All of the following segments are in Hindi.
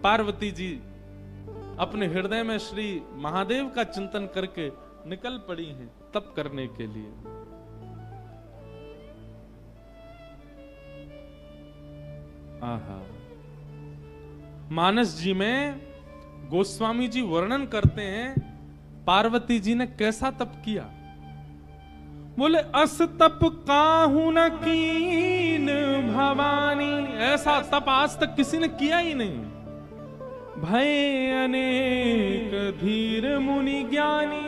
पार्वती जी अपने हृदय में श्री महादेव का चिंतन करके निकल पड़ी हैं तप करने के लिए। आहा, मानस जी में गोस्वामी जी वर्णन करते हैं पार्वती जी ने कैसा तप किया। बोले अस तप काहू न कीन भवानी, ऐसा तप आज तक किसी ने किया ही नहीं। भय अनेक धीर मुनि ज्ञानी,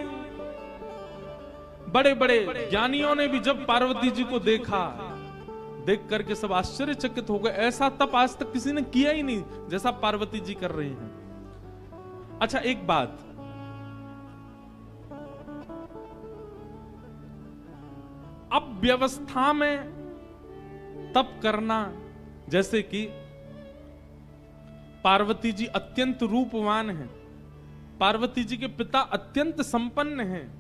बड़े बड़े ज्ञानियों ने भी जब पार्वती जी को देखा, देख करके सब आश्चर्यचकित हो गए। ऐसा तप आज तक किसी ने किया ही नहीं जैसा पार्वती जी कर रही हैं। अच्छा, एक बात, अब व्यवस्था में तप करना, जैसे कि पार्वती जी अत्यंत रूपवान हैं, पार्वती जी के पिता अत्यंत संपन्न हैं,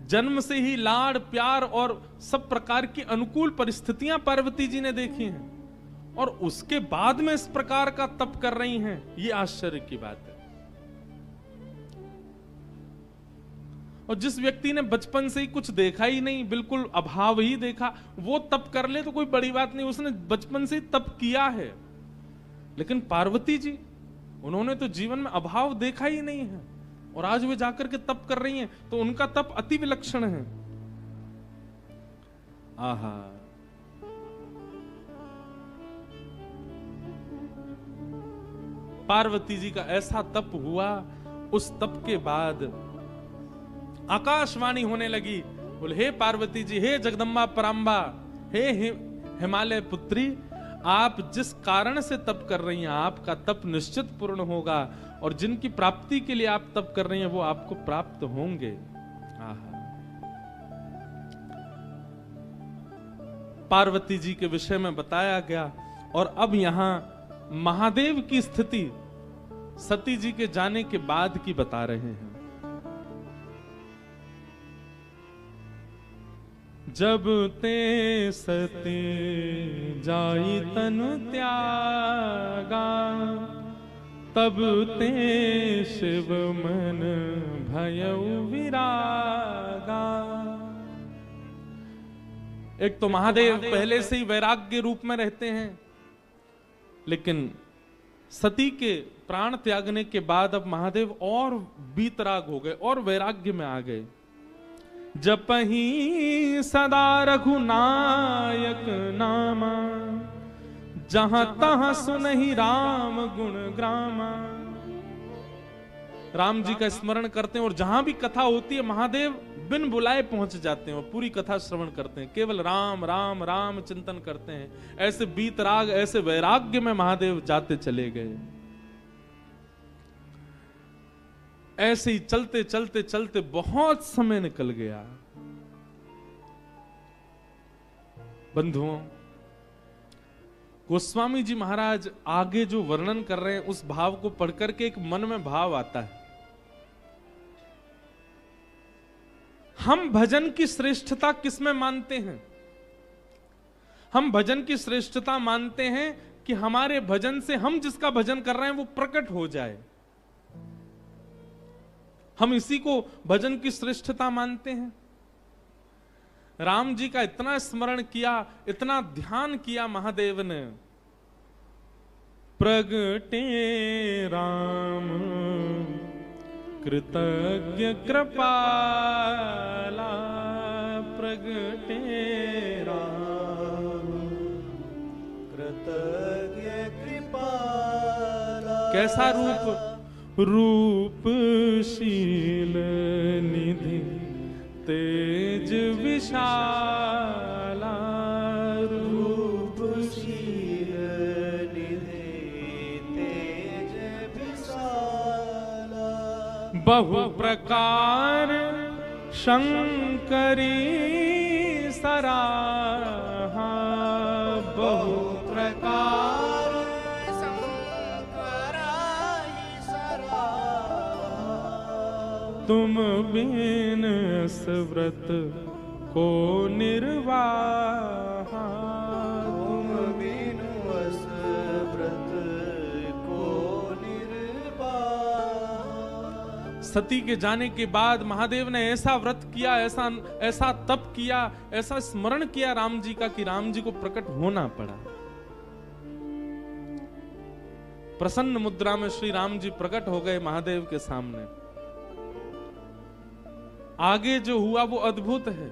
जन्म से ही लाड़ प्यार और सब प्रकार की अनुकूल परिस्थितियां पार्वती जी ने देखी हैं, और उसके बाद में इस प्रकार का तप कर रही हैं, ये आश्चर्य की बात है। और जिस व्यक्ति ने बचपन से ही कुछ देखा ही नहीं, बिल्कुल अभाव ही देखा, वो तप कर ले तो कोई बड़ी बात नहीं, उसने बचपन से ही तप किया है। लेकिन पार्वती जी, उन्होंने तो जीवन में अभाव देखा ही नहीं है, और आज वे जाकर के तप कर रही हैं, तो उनका तप अति विलक्षण है। आहा, पार्वती जी का ऐसा तप हुआ। उस तप के बाद आकाशवाणी होने लगी। बोले हे पार्वती जी, हे जगदम्बा पराम्बा, हे हिमालय पुत्री, आप जिस कारण से तप कर रही हैं, आपका तप निश्चित पूर्ण होगा, और जिनकी प्राप्ति के लिए आप तप कर रही हैं वो आपको प्राप्त होंगे। आहा, पार्वती जी के विषय में बताया गया। और अब यहां महादेव की स्थिति सती जी के जाने के बाद की बता रहे हैं। जब ते सती जाई तनु त्यागा, तब ते शिव मन भयउ विरागा। एक तो महादेव पहले से ही वैराग्य रूप में रहते हैं, लेकिन सती के प्राण त्यागने के बाद अब महादेव और बीतराग हो गए और वैराग्य में आ गए। जपहि सदा रघुनायक नामा, जहां तहां सुनहि राम गुण ग्रामा। राम जी का स्मरण करते हैं, और जहां भी कथा होती है महादेव बिन बुलाए पहुंच जाते हैं और पूरी कथा श्रवण करते हैं, केवल राम राम राम चिंतन करते हैं। ऐसे बीतराग, ऐसे वैराग्य में महादेव जाते चले गए। ऐसे ही चलते चलते चलते बहुत समय निकल गया। बंधुओं, गोस्वामी जी महाराज आगे जो वर्णन कर रहे हैं, उस भाव को पढ़कर के एक मन में भाव आता है। हम भजन की श्रेष्ठता किसमें मानते हैं? हम भजन की श्रेष्ठता मानते हैं कि हमारे भजन से हम जिसका भजन कर रहे हैं वो प्रकट हो जाए। हम इसी को भजन की श्रेष्ठता मानते हैं। राम जी का इतना स्मरण किया, इतना ध्यान किया महादेव ने। प्रगटे राम कृतज्ञ कृपाला, प्रगटे राम कृतज्ञ कृपाला। कैसा रूप? रूपशील निधि तेज विशाला, रूपशील निधि तेज विशाला। बहु प्रकार शंकरी सराहा, बहु प्रकार तुम बिन व्रत को निर्वाहा, तुम बिन व्रत को निर्वाहा। सती के जाने के बाद महादेव ने ऐसा व्रत किया, ऐसा ऐसा तप किया, ऐसा स्मरण किया राम जी का कि राम जी को प्रकट होना पड़ा। प्रसन्न मुद्रा में श्री राम जी प्रकट हो गए महादेव के सामने। आगे जो हुआ वो अद्भुत है।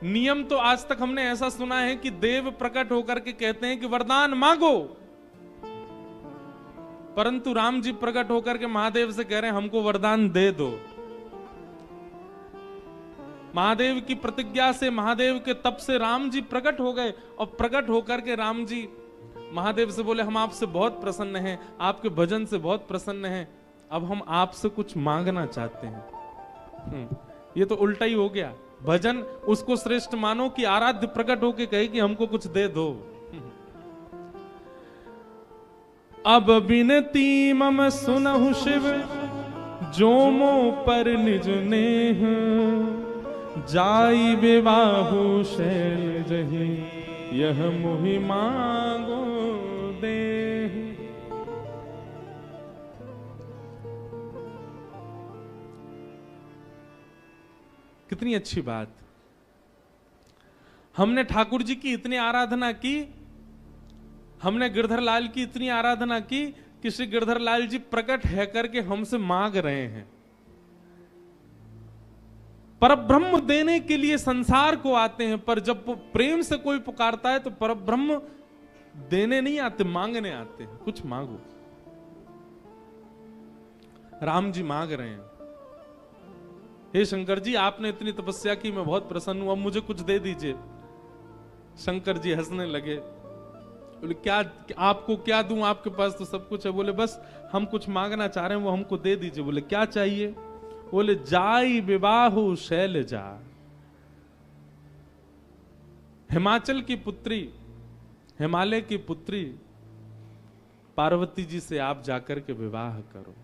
नियम तो आज तक हमने ऐसा सुना है कि देव प्रकट होकर के कहते हैं कि वरदान मांगो, परंतु राम जी प्रकट होकर के महादेव से कह रहे हैं हमको वरदान दे दो। महादेव की प्रतिज्ञा से, महादेव के तप से राम जी प्रकट हो गए और प्रकट होकर के राम जी महादेव से बोले हम आपसे बहुत प्रसन्न हैं, आपके भजन से बहुत प्रसन्न हैं, अब हम आपसे कुछ मांगना चाहते हैं। ये तो उल्टा ही हो गया। भजन उसको श्रेष्ठ मानो कि आराध्य प्रकट होके कहे कि हमको कुछ दे दो। अब बिनती मम सुनहु शिव जोमो पर निज नेह, जाई विवाहु शैल जहि यह मोहि मांगो दे। कितनी अच्छी बात। हमने ठाकुर जी की इतनी आराधना की, हमने गिरधर लाल की इतनी आराधना की कि श्री गिरधर लाल जी प्रकट है करके हमसे मांग रहे हैं। परब्रह्म देने के लिए संसार को आते हैं, पर जब प्रेम से कोई पुकारता है तो परब्रह्म देने नहीं आते, मांगने आते हैं। कुछ मांगो। राम जी मांग रहे हैं, हे शंकर जी आपने इतनी तपस्या की, मैं बहुत प्रसन्न हूं, अब मुझे कुछ दे दीजिए। शंकर जी हंसने लगे, बोले क्या आपको क्या दूं, आपके पास तो सब कुछ है। बोले बस हम कुछ मांगना चाह रहे हैं, वो हमको दे दीजिए। बोले क्या चाहिए? बोले जाई विवाहु शैलजा, हिमाचल की पुत्री, हिमालय की पुत्री पार्वती जी से आप जाकर के विवाह करो।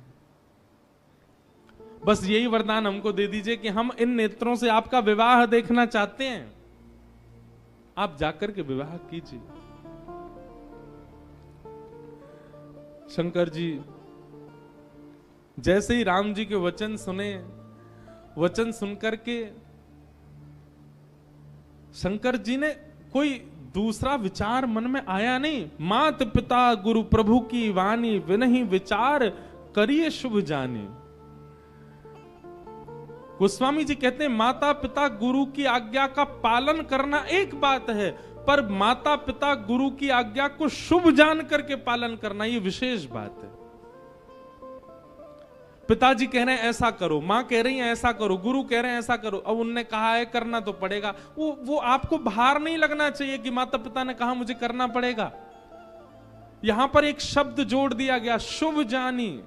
बस यही वरदान हमको दे दीजिए कि हम इन नेत्रों से आपका विवाह देखना चाहते हैं, आप जाकर के विवाह कीजिए। शंकर जी जैसे ही राम जी के वचन सुने, वचन सुनकर के शंकर जी ने कोई दूसरा विचार मन में आया नहीं। मात पिता गुरु प्रभु की वाणी, विनहि विचार करिए शुभ जानी। गोस्वामी जी कहते हैं माता पिता गुरु की आज्ञा का पालन करना एक बात है, पर माता पिता गुरु की आज्ञा को शुभ जान करके पालन करना ये विशेष बात है। पिताजी कह रहे हैं ऐसा करो, मां कह रही है ऐसा करो, गुरु कह रहे हैं ऐसा करो, अब उनने कहा है करना तो पड़ेगा। वो आपको भार नहीं लगना चाहिए कि माता पिता ने कहा मुझे करना पड़ेगा। यहां पर एक शब्द जोड़ दिया गया, शुभ जानी।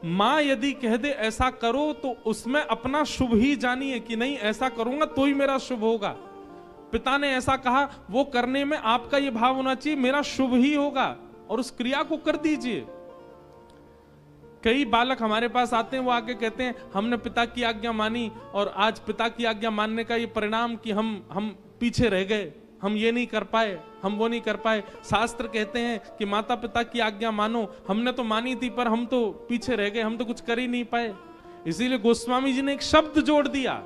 मां यदि कह दे ऐसा करो तो उसमें अपना शुभ ही जानिए कि नहीं ऐसा करूंगा तो ही मेरा शुभ होगा। पिता ने ऐसा कहा, वो करने में आपका ये भाव होना चाहिए मेरा शुभ ही होगा, और उस क्रिया को कर दीजिए। कई बालक हमारे पास आते हैं, वो आके कहते हैं हमने पिता की आज्ञा मानी और आज पिता की आज्ञा मानने का ये परिणाम कि हम पीछे रह गए, हम ये नहीं कर पाए, हम वो नहीं कर पाए। शास्त्र कहते हैं कि माता पिता की आज्ञा मानो, हमने तो मानी थी पर हम तो पीछे रह गए, हम तो कुछ कर ही नहीं पाए। इसीलिए गोस्वामी जी ने एक शब्द जोड़ दिया,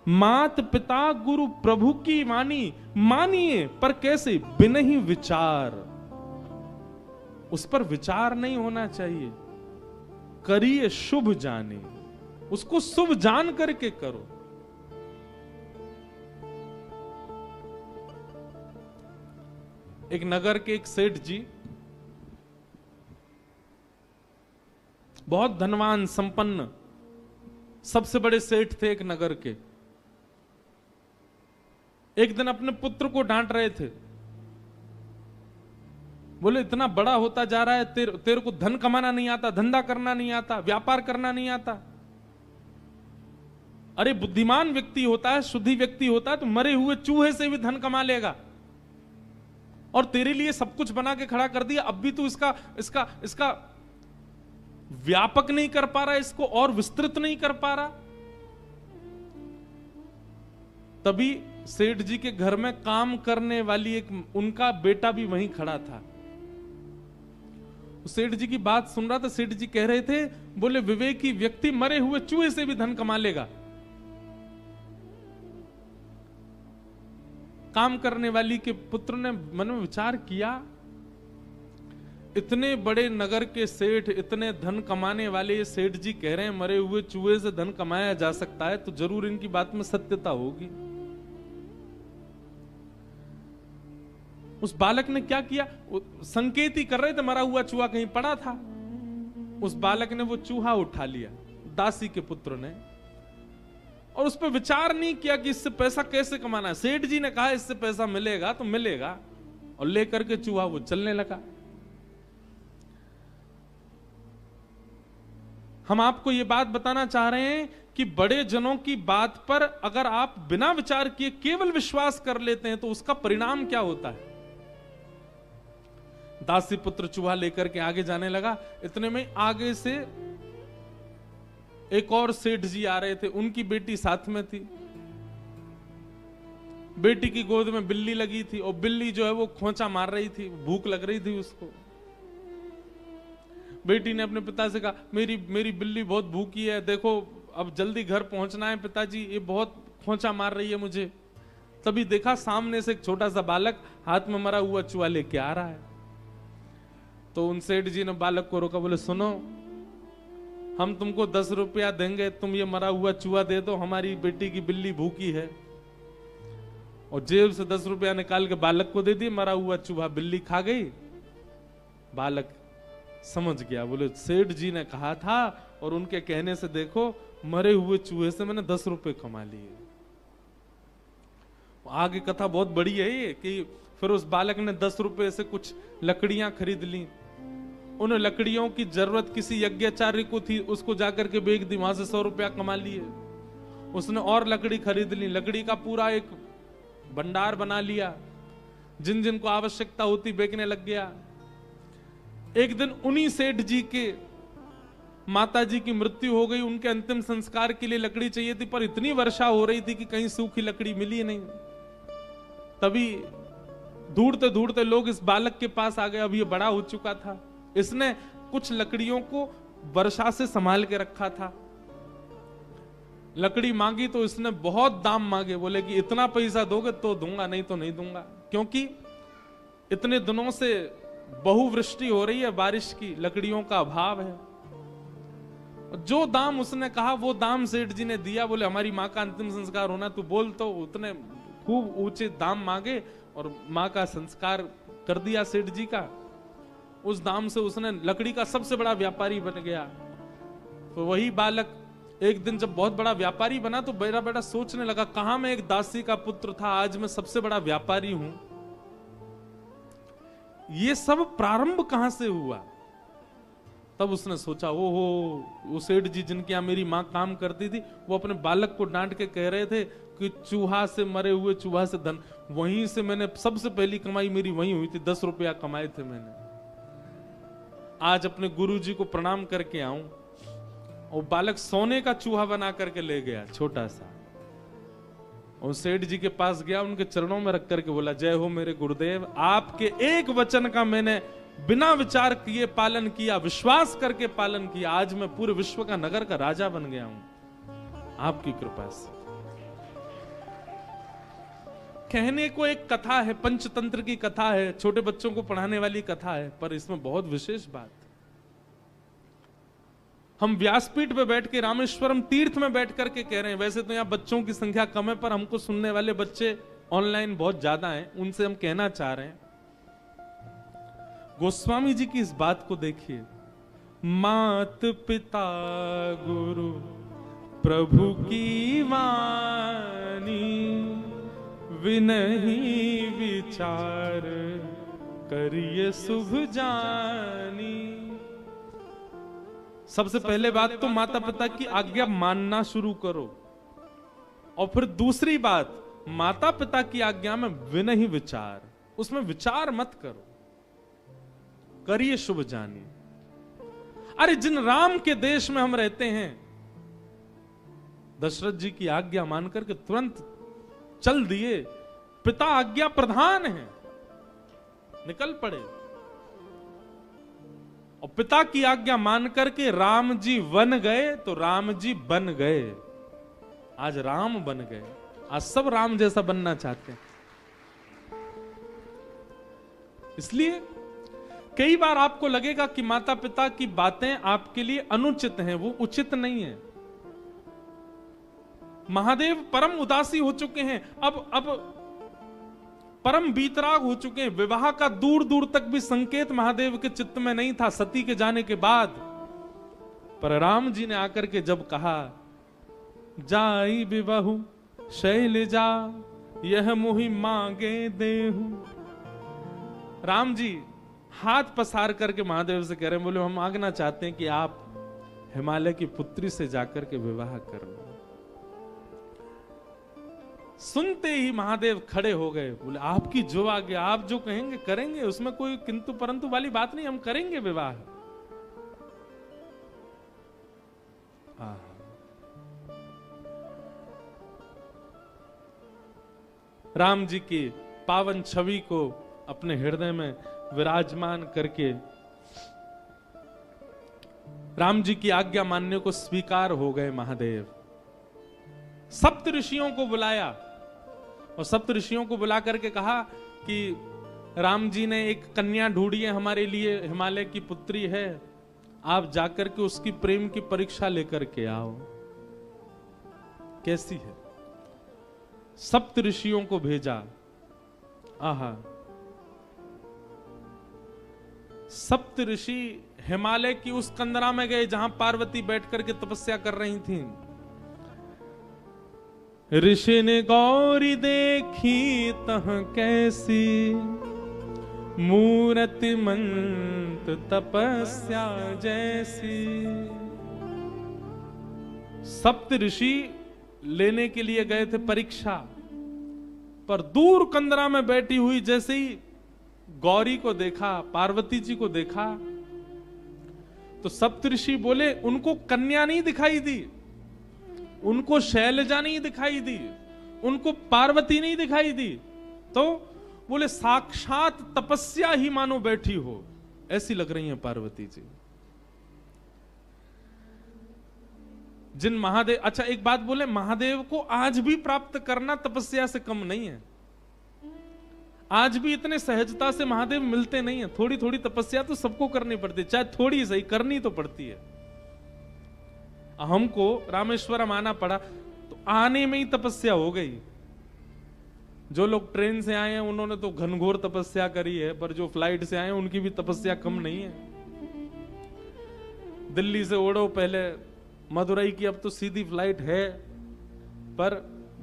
मात पिता गुरु प्रभु की वाणी, मानिए पर कैसे? बिन ही विचार, उस पर विचार नहीं होना चाहिए। करिए शुभ जाने, उसको शुभ जान करके करो। एक नगर के एक सेठ जी बहुत धनवान संपन्न सबसे बड़े सेठ थे एक नगर के। एक दिन अपने पुत्र को डांट रहे थे, बोले इतना बड़ा होता जा रहा है, तेरे को धन कमाना नहीं आता, धंधा करना नहीं आता, व्यापार करना नहीं आता। अरे बुद्धिमान व्यक्ति होता है, शुद्धि व्यक्ति होता है तो मरे हुए चूहे से भी धन कमा लेगा, और तेरे लिए सब कुछ बना के खड़ा कर दिया, अब भी तू इसका व्यापक नहीं कर पा रहा, इसको और विस्तृत नहीं कर पा रहा। तभी सेठ जी के घर में काम करने वाली एक उनका बेटा भी वहीं खड़ा था। सेठ जी की बात सुन रहा था। सेठ जी कह रहे थे, बोले विवेकी व्यक्ति मरे हुए चूहे से भी धन कमा लेगा। काम करने वाली के पुत्र ने मन में विचार किया, इतने बड़े नगर के सेठ, इतने धन कमाने वाले सेठ जी कह रहे हैं मरे हुए चूहे से धन कमाया जा सकता है, तो जरूर इनकी बात में सत्यता होगी। उस बालक ने क्या किया, संकेत ही कर रहे थे, मरा हुआ चूहा कहीं पड़ा था। उस बालक ने वो चूहा उठा लिया, दासी के पुत्र ने, और उस पर विचार नहीं किया कि इससे पैसा कैसे कमाना है। सेठ जी ने कहा इससे पैसा मिलेगा तो मिलेगा, और लेकर के चूहा वो चलने लगा। हम आपको ये बात बताना चाह रहे हैं कि बड़े जनों की बात पर अगर आप बिना विचार किए केवल विश्वास कर लेते हैं तो उसका परिणाम क्या होता है। दासी पुत्र चूहा लेकर के आगे जाने लगा। इतने में आगे से एक और सेठ जी आ रहे थे, उनकी बेटी साथ में थी। बेटी की गोद में बिल्ली लगी थी और बिल्ली जो है वो खोंचा मार रही थी, भूख लग रही थी उसको। बेटी ने अपने पिता से कहा, मेरी बिल्ली बहुत भूखी है, देखो अब जल्दी घर पहुंचना है पिताजी, ये बहुत खोंचा मार रही है मुझे। तभी देखा सामने से एक छोटा सा बालक हाथ में मरा हुआ चूहा लेके आ रहा है। तो उन सेठ जी ने बालक को रोका, बोले सुनो, हम तुमको 10 रुपया देंगे, तुम ये मरा हुआ चूहा दे दो, हमारी बेटी की बिल्ली भूखी है। और जेब से 10 रुपया निकाल के बालक को दे दिए, मरा हुआ चूहा बिल्ली खा गई। बालक समझ गया, बोले सेठ जी ने कहा था और उनके कहने से देखो मरे हुए चूहे से मैंने 10 रुपए कमा लिए। आगे कथा बहुत बड़ी है ये कि फिर उस बालक ने 10 रुपए से कुछ लकड़ियां खरीद ली। उन लकड़ियों की जरूरत किसी यज्ञाचार्य को थी, उसको जाकर के बेच दी, वहां से 100 रुपया कमा लिए। उसने और लकड़ी खरीद ली, लकड़ी का पूरा एक भंडार बना लिया, जिन जिन को आवश्यकता होती बेचने लग गया। एक दिन उन्हीं सेठ जी के माता जी की मृत्यु हो गई, उनके अंतिम संस्कार के लिए लकड़ी चाहिए थी, पर इतनी वर्षा हो रही थी कि कहीं सूखी लकड़ी मिली नहीं। तभी ढूंढते ढूंढते लोग इस बालक के पास आ गए। अब ये बड़ा हो चुका था, इसने कुछ लकड़ियों को वर्षा से संभाल के रखा था। लकड़ी मांगी तो इसने बहुत दाम मांगे, बोले कि इतना पैसा दोगे तो दूंगा, नहीं तो नहीं दूंगा, क्योंकि इतने दिनों से बहुवृष्टि हो रही है, बारिश की, लकड़ियों का अभाव है। जो दाम उसने कहा वो दाम सेठ जी ने दिया। बोले हमारी माँ का अंतिम संस्कार होना, तू बोल, तो उतने खूब ऊंचे दाम मांगे और माँ का संस्कार कर दिया सेठ जी का। उस दाम से उसने लकड़ी का सबसे बड़ा व्यापारी बन गया। तो वही बालक एक दिन जब बहुत बड़ा व्यापारी बना तो बेटा बेटा सोचने लगा, कहां मैं एक दासी का पुत्र था, आज मैं सबसे बड़ा व्यापारी हूं। ये सब प्रारंभ कहां से हुआ? तब उसने सोचा, ओहो, वो सेठ जी जिनके यहां मेरी मां काम करती थी, वो अपने बालक को डांट के कह रहे थे कि चूहा से, मरे हुए चूहा से धन, वहीं से मैंने सबसे पहली कमाई मेरी वहीं हुई थी, 10 रुपया कमाए थे मैंने। आज अपने गुरुजी को प्रणाम करके आऊं। और बालक सोने का चूहा बना करके ले गया, छोटा सा, और सेठ जी के पास गया, उनके चरणों में रख करके बोला, जय हो मेरे गुरुदेव, आपके एक वचन का मैंने बिना विचार किए पालन किया, विश्वास करके पालन किया, आज मैं पूरे विश्व का, नगर का राजा बन गया हूं आपकी कृपा से। कहने को एक कथा है, पंचतंत्र की कथा है, छोटे बच्चों को पढ़ाने वाली कथा है, पर इसमें बहुत विशेष बात। हम व्यासपीठ पे बैठ के, रामेश्वरम तीर्थ में बैठ करके कह रहे हैं, वैसे तो यहाँ बच्चों की संख्या कम है, पर हमको सुनने वाले बच्चे ऑनलाइन बहुत ज्यादा हैं, उनसे हम कहना चाह रहे हैं, गोस्वामी जी की इस बात को देखिए, मात पिता गुरु प्रभु की वाणी, विनही विचार करिए शुभ जानी। सबसे पहले बात तो माता पिता की आज्ञा मानना शुरू करो, और फिर दूसरी बात, माता पिता की आज्ञा में विनही विचार, उसमें विचार मत करो, करिए शुभ जानी। अरे जिन राम के देश में हम रहते हैं, दशरथ जी की आज्ञा मान करके तुरंत चल दिए, पिता आज्ञा प्रधान है, निकल पड़े। पिता की आज्ञा मान करके राम जी वन गए तो राम जी बन गए। आज राम बन गए। आज सब राम जैसा बनना चाहते हैं। इसलिए कई बार आपको लगेगा कि माता पिता की बातें आपके लिए अनुचित हैं, वो उचित नहीं है। महादेव परम उदासी हो चुके हैं, अब परम बीतराग हो चुके हैं। विवाह का दूर दूर तक भी संकेत महादेव के चित्त में नहीं था सती के जाने के बाद। पर राम जी ने आकर के जब कहा, जाई विवाहु शैलजा यह मोहि मांगे देहु, राम जी हाथ पसार करके महादेव से कह रहे हैं, बोले हम मांगना चाहते हैं कि आप हिमालय की पुत्री से जाकर के विवाह कर लो। सुनते ही महादेव खड़े हो गए, बोले आपकी जो आज्ञा, आप जो कहेंगे करेंगे, उसमें कोई किंतु परंतु वाली बात नहीं, हम करेंगे विवाह। राम जी की पावन छवि को अपने हृदय में विराजमान करके राम जी की आज्ञा मानने को स्वीकार हो गए महादेव। सप्त ऋषियों को बुलाया और सप्त ऋषियों को बुला करके कहा कि राम जी ने एक कन्या ढूंढी है हमारे लिए, हिमालय की पुत्री है, आप जाकर के उसकी प्रेम की परीक्षा लेकर के आओ, कैसी है। सप्त ऋषियों को भेजा। आहा, सप्त ऋषि हिमालय की उस कंदरा में गए जहां पार्वती बैठ करके तपस्या कर रही थीं। ऋषि ने गौरी देखी तह कैसी, मूरति मंत तपस्या जैसी। सप्त ऋषि लेने के लिए गए थे परीक्षा, पर दूर कंदरा में बैठी हुई जैसे ही गौरी को देखा, पार्वती जी को देखा, तो सप्तऋषि बोले उनको कन्या नहीं दिखाई दी, उनको शैलजा नहीं दिखाई दी, उनको पार्वती नहीं दिखाई दी, तो बोले साक्षात तपस्या ही मानो बैठी हो, ऐसी लग रही है पार्वती जी। जिन महादेव, अच्छा एक बात बोले, महादेव को आज भी प्राप्त करना तपस्या से कम नहीं है। आज भी इतने सहजता से महादेव मिलते नहीं है। थोड़ी थोड़ी तपस्या तो सबको करनी पड़ती है, चाहे थोड़ी सही करनी तो पड़ती है। हमको रामेश्वरम आना पड़ा तो आने में ही तपस्या हो गई। जो लोग ट्रेन से आए हैं उन्होंने तो घनघोर तपस्या करी है, पर जो फ्लाइट से आए हैं उनकी भी तपस्या कम नहीं है। दिल्ली से उड़ो पहले मदुरई की, अब तो सीधी फ्लाइट है, पर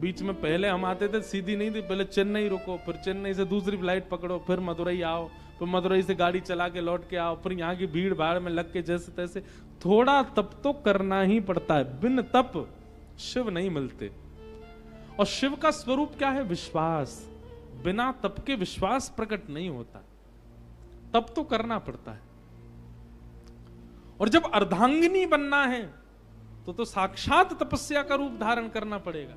बीच में पहले हम आते थे सीधी नहीं थी, पहले चेन्नई रुको, फिर चेन्नई से दूसरी फ्लाइट पकड़ो, फिर मदुरई आओ, फिर मदुरई से गाड़ी चला के लौट के आओ, फिर यहाँ की भीड़ भाड़ में लग के जैसे तैसे। थोड़ा तप तो करना ही पड़ता है, बिन तप शिव नहीं मिलते। और शिव का स्वरूप क्या है? विश्वास। बिना तप के विश्वास प्रकट नहीं होता, तप तो करना पड़ता है। और जब अर्धांगिनी बनना है तो साक्षात तपस्या का रूप धारण करना पड़ेगा।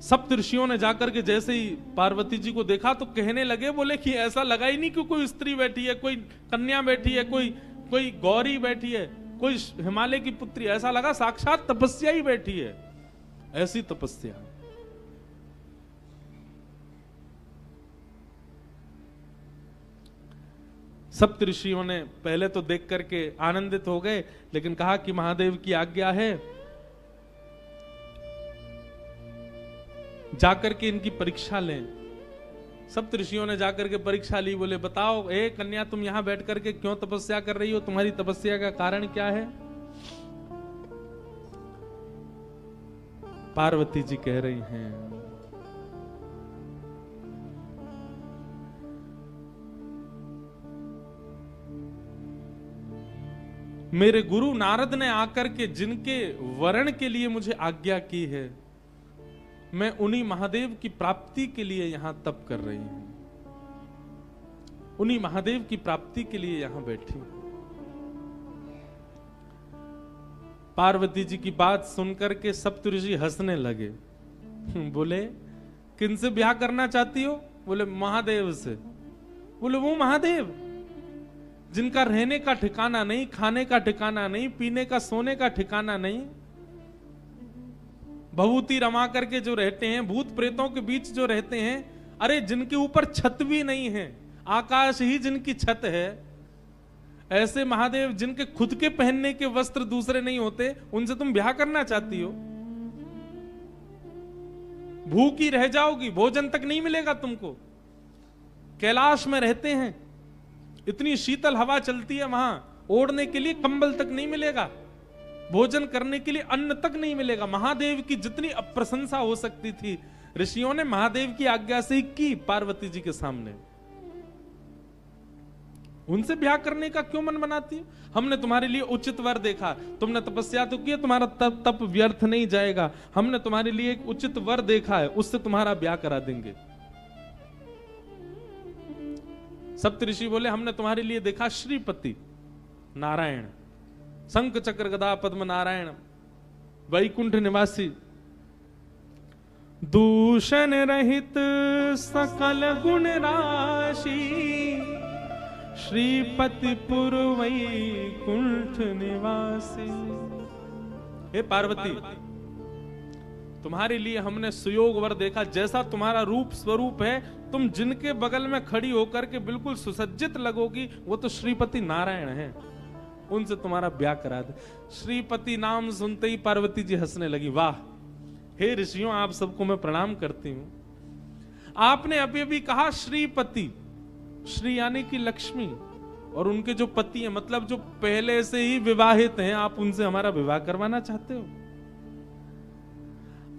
सप्त ऋषियों ने जाकर के जैसे ही पार्वती जी को देखा तो कहने लगे, बोले कि ऐसा लगा ही नहीं कि कोई स्त्री बैठी है, कोई कन्या बैठी है, कोई गौरी बैठी है, कोई हिमालय की पुत्री, ऐसा लगा साक्षात तपस्या ही बैठी है। ऐसी तपस्या। सप्त ऋषियों ने पहले तो देख करके आनंदित हो गए, लेकिन कहा कि महादेव की आज्ञा है, जाकर के इनकी परीक्षा लें। सप्त ऋषियों ने जाकर के परीक्षा ली। बोले बताओ ए कन्या, तुम यहां बैठ करके क्यों तपस्या कर रही हो? तुम्हारी तपस्या का कारण क्या है? पार्वती जी कह रही हैं, मेरे गुरु नारद ने आकर के जिनके वरण के लिए मुझे आज्ञा की है, मैं उन्हीं महादेव की प्राप्ति के लिए यहां तप कर रही हूं, उन्हीं महादेव की प्राप्ति के लिए यहां बैठी हूं। पार्वती जी की बात सुनकर के सप्तऋषि हंसने लगे। बोले किनसे ब्याह करना चाहती हो? बोले महादेव से। बोले वो महादेव जिनका रहने का ठिकाना नहीं, खाने का ठिकाना नहीं, पीने का सोने का ठिकाना नहीं, भभूति रमा करके जो रहते हैं, भूत प्रेतों के बीच जो रहते हैं, अरे जिनके ऊपर छत भी नहीं है, आकाश ही जिनकी छत है, ऐसे महादेव जिनके खुद के पहनने के वस्त्र दूसरे नहीं होते, उनसे तुम ब्याह करना चाहती हो? भूखी रह जाओगी, भोजन तक नहीं मिलेगा तुमको। कैलाश में रहते हैं, इतनी शीतल हवा चलती है वहां, ओढ़ने के लिए कंबल तक नहीं मिलेगा, भोजन करने के लिए अन्न तक नहीं मिलेगा। महादेव की जितनी अप्रशंसा हो सकती थी, ऋषियों ने महादेव की आज्ञा से ही की पार्वती जी के सामने। उनसे ब्याह करने का क्यों मन बनाती है? हमने तुम्हारे लिए उचित वर देखा, तुमने तपस्या तो की, तुम्हारा तप व्यर्थ नहीं जाएगा, हमने तुम्हारे लिए एक उचित वर देखा है, उससे तुम्हारा ब्याह करा देंगे। सप्तऋषि बोले हमने तुम्हारे लिए देखा श्रीपति नारायण, शंख चक्र गदा पद्म नारायण, वैकुंठ निवासी, दूषण रहित सकल गुण राशि, श्रीपति पुर वैकुंठ निवासी। हे पार्वती, तुम्हारे लिए हमने सुयोग वर देखा, जैसा तुम्हारा रूप स्वरूप है, तुम जिनके बगल में खड़ी होकर के बिल्कुल सुसज्जित लगोगी, वो तो श्रीपति नारायण हैं, उनसे तुम्हारा ब्याह करा दे। श्रीपति नाम सुनते ही पार्वती जी हंसने लगी। वाह, हे ऋषियों, आप सबको मैं प्रणाम करती हूं। आपने अभी अभी कहा श्रीपति, श्री यानी कि लक्ष्मी, और उनके जो पति हैं, मतलब जो पहले से ही विवाहित हैं, आप उनसे हमारा विवाह करवाना चाहते हो?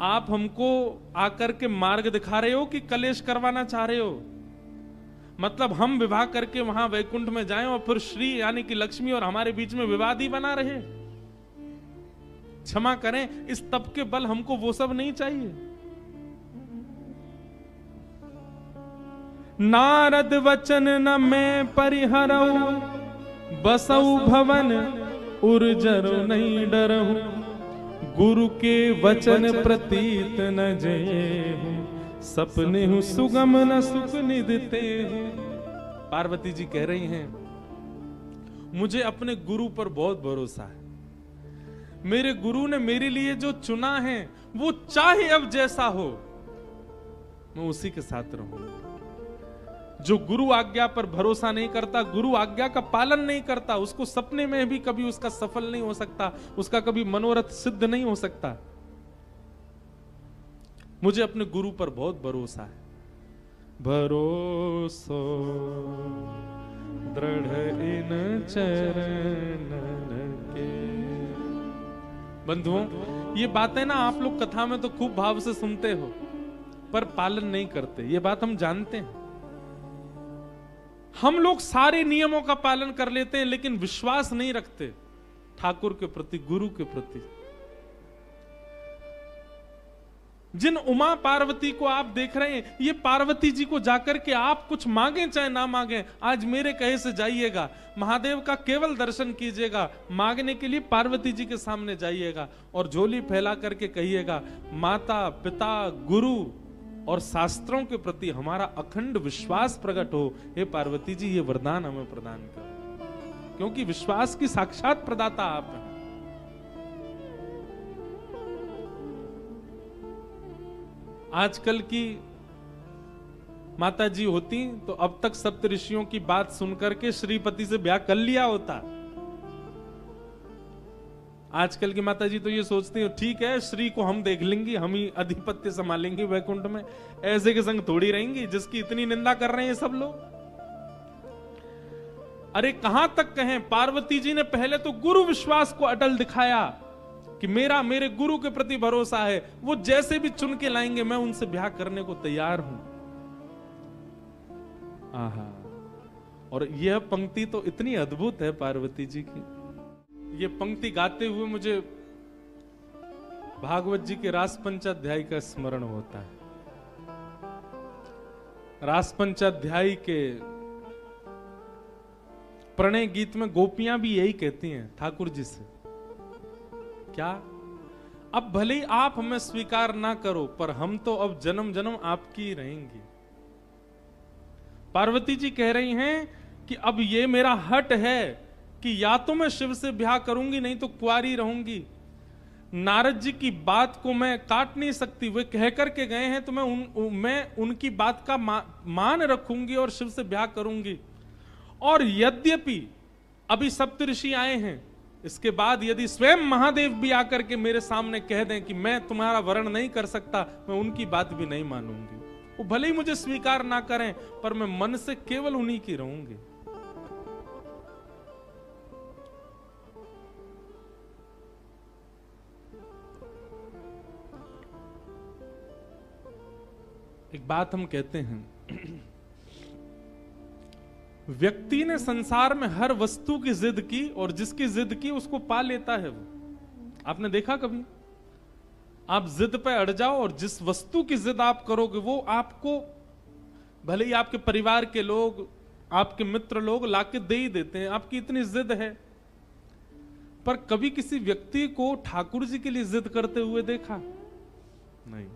आप हमको आकर के मार्ग दिखा रहे हो कि कलेश करवाना चाह रहे हो? मतलब हम विवाह करके वहां वैकुंठ में जाएं और फिर श्री यानी कि लक्ष्मी और हमारे बीच में विवाद ही बना रहे? क्षमा करें, इस तप के बल हमको वो सब नहीं चाहिए। नारद वचन न मैं परिहरऊ, बसऊ भवन उर्जर नहीं डरहु, गुरु के वचन प्रतीत न जये, सपने हूं सुगम न सुख निधते हूं। पार्वती जी कह रही हैं, मुझे अपने गुरु पर बहुत भरोसा है। मेरे गुरु ने मेरे लिए जो चुना है, वो चाहे अब जैसा हो, मैं उसी के साथ रहूंगा। जो गुरु आज्ञा पर भरोसा नहीं करता, गुरु आज्ञा का पालन नहीं करता, उसको सपने में भी कभी उसका सफल नहीं हो सकता, उसका कभी मनोरथ सिद्ध नहीं हो सकता। मुझे अपने गुरु पर बहुत भरोसा है। भरोसो दृढ़ इन चरणन के। बंधुओं, ये बातें ना आप लोग कथा में तो खूब भाव से सुनते हो, पर पालन नहीं करते, ये बात हम जानते हैं। हम लोग सारे नियमों का पालन कर लेते हैं, लेकिन विश्वास नहीं रखते ठाकुर के प्रति, गुरु के प्रति। जिन उमा पार्वती को आप देख रहे हैं, ये पार्वती जी को जाकर के आप कुछ मांगे चाहे ना मांगे, आज मेरे कहे से जाइएगा, महादेव का केवल दर्शन कीजिएगा, मांगने के लिए पार्वती जी के सामने जाइएगा और झोली फैला करके कहिएगा, माता पिता गुरु और शास्त्रों के प्रति हमारा अखंड विश्वास प्रकट हो। हे पार्वती जी, ये वरदान हमें प्रदान करो, क्योंकि विश्वास की साक्षात प्रदाता आप हैं। आजकल की माता जी होती तो अब तक सप्तऋषियों की बात सुनकर के श्रीपति से ब्याह कर लिया होता। आजकल की माता जी तो ये सोचती है, ठीक है, श्री को हम देख लेंगे, हम ही अधिपत्य संभालेंगे वैकुंठ में, ऐसे के संग थोड़ी रहेंगी जिसकी इतनी निंदा कर रहे हैं सब लोग। अरे कहां तक कहें, पार्वती जी ने पहले तो गुरु विश्वास को अटल दिखाया कि मेरे गुरु के प्रति भरोसा है, वो जैसे भी चुन के लाएंगे मैं उनसे ब्याह करने को तैयार हूं। आहा, और यह पंक्ति तो इतनी अद्भुत है पार्वती जी की। ये पंक्ति गाते हुए मुझे भागवत जी के रास पंचाध्याय का स्मरण होता है। रास पंचाध्याय के प्रणय गीत में गोपियां भी यही कहती हैं ठाकुर जी से, क्या, अब भले ही आप हमें स्वीकार ना करो, पर हम तो अब जन्म जन्म आपकी ही रहेंगे। पार्वती जी कह रही हैं कि अब ये मेरा हट है कि या तो मैं शिव से ब्याह करूंगी, नहीं तो कुंवारी रहूंगी। नारद जी की बात को मैं काट नहीं सकती, वे कह करके गए हैं तो मैं उनकी बात का मान रखूंगी और शिव से ब्याह करूंगी। और यद्यपि अभी सप्तऋषि आए हैं, इसके बाद यदि स्वयं महादेव भी आकर के मेरे सामने कह दें कि मैं तुम्हारा वरण नहीं कर सकता, मैं उनकी बात भी नहीं मानूंगी। वो भले ही मुझे स्वीकार ना करें, पर मैं मन से केवल उन्हीं की रहूंगी। एक बात हम कहते हैं, व्यक्ति ने संसार में हर वस्तु की जिद की और जिसकी जिद की उसको पा लेता है। वो आपने देखा कभी? आप जिद पे अड़ जाओ और जिस वस्तु की जिद आप करोगे वो आपको, भले ही आपके परिवार के लोग, आपके मित्र लोग लाके दे ही देते हैं, आपकी इतनी जिद है। पर कभी किसी व्यक्ति को ठाकुर जी के लिए जिद करते हुए देखा? नहीं।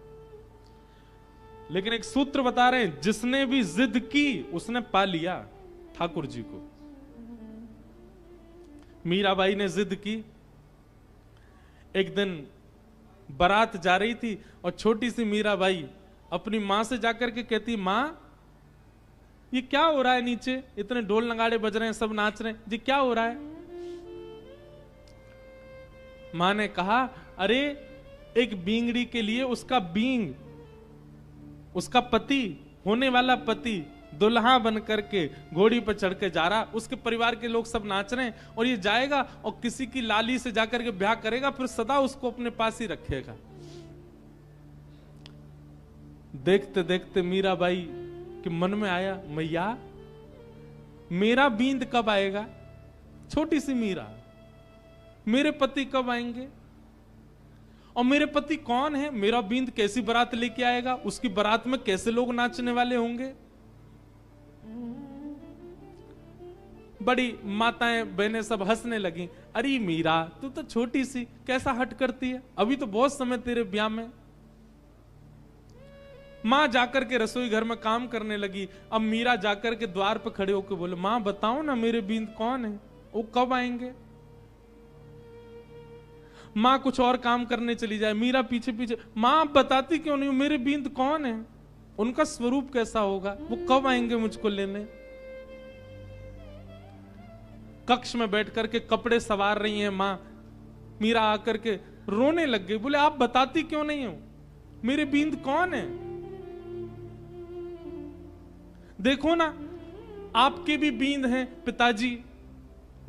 लेकिन एक सूत्र बता रहे हैं, जिसने भी जिद की उसने पा लिया ठाकुर जी को। मीराबाई ने जिद की। एक दिन बारात जा रही थी और छोटी सी मीराबाई अपनी मां से जाकर के कहती, मां ये क्या हो रहा है, नीचे इतने ढोल नगाड़े बज रहे हैं, सब नाच रहे हैं जी, क्या हो रहा है? मां ने कहा, अरे एक बींगड़ी के लिए उसका बींग, उसका पति, होने वाला पति दुल्हा बन करके घोड़ी पर चढ़ के जा रहा, उसके परिवार के लोग सब नाच रहे हैं और ये जाएगा और किसी की लाली से जाकर के ब्याह करेगा, फिर सदा उसको अपने पास ही रखेगा। देखते देखते मीराबाई के मन में आया, मैया मेरा बींद कब आएगा? छोटी सी मीरा, मेरे पति कब आएंगे? और मेरे पति कौन है? मेरा बींद कैसी बारात लेके आएगा? उसकी बारात में कैसे लोग नाचने वाले होंगे? बड़ी माताएं बहनें सब हंसने लगी। अरे मीरा, तू तो छोटी सी, कैसा हट करती है, अभी तो बहुत समय तेरे ब्याह में। मां जाकर के रसोई घर में काम करने लगी। अब मीरा जाकर के द्वार पर खड़े होकर बोले, मां बताओ ना मेरे बींद कौन है, वो कब आएंगे? मां कुछ और काम करने चली जाए, मीरा पीछे पीछे, मां आप बताती क्यों नहीं, मेरे बींद कौन है, उनका स्वरूप कैसा होगा, वो कब आएंगे मुझको लेने? कक्ष में बैठ करके कपड़े सवार रही हैं मां। मीरा आकर के रोने लग गई, बोले आप बताती क्यों नहीं हो, मेरे बींद कौन है? देखो ना, आपके भी बींद हैं पिताजी,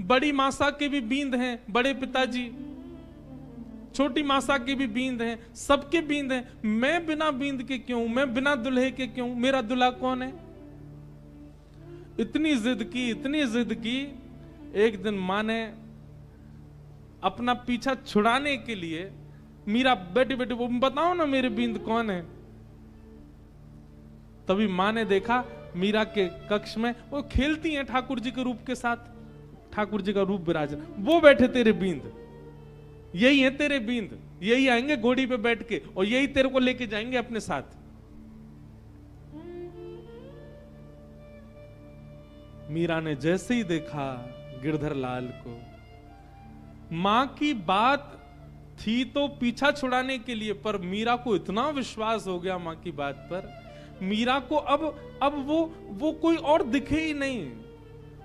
बड़ी मासा के भी बींद हैं बड़े पिताजी, छोटी मासा के भी बींद हैं, सबके बींद हैं, मैं बिना बींद के क्यों, मैं बिना दुल्हे के क्यों, मेरा दुल्हा कौन है? इतनी जिद की, इतनी जिद की। एक दिन मां ने अपना पीछा छुड़ाने के लिए, मीरा बैठे बैठे वो बताओ ना मेरे बींद कौन है। तभी मां ने देखा मीरा के कक्ष में वो खेलती हैं ठाकुर जी के रूप के साथ, ठाकुर जी का रूप विराजन, वो बैठे तेरे बींद, यही है तेरे बींद, यही आएंगे घोड़ी पे बैठ के और यही तेरे को लेके जाएंगे अपने साथ। मीरा ने जैसे ही देखा गिरधर लाल को, मां की बात थी तो पीछा छुड़ाने के लिए, पर मीरा को इतना विश्वास हो गया मां की बात पर, मीरा को अब वो कोई और दिखे ही नहीं,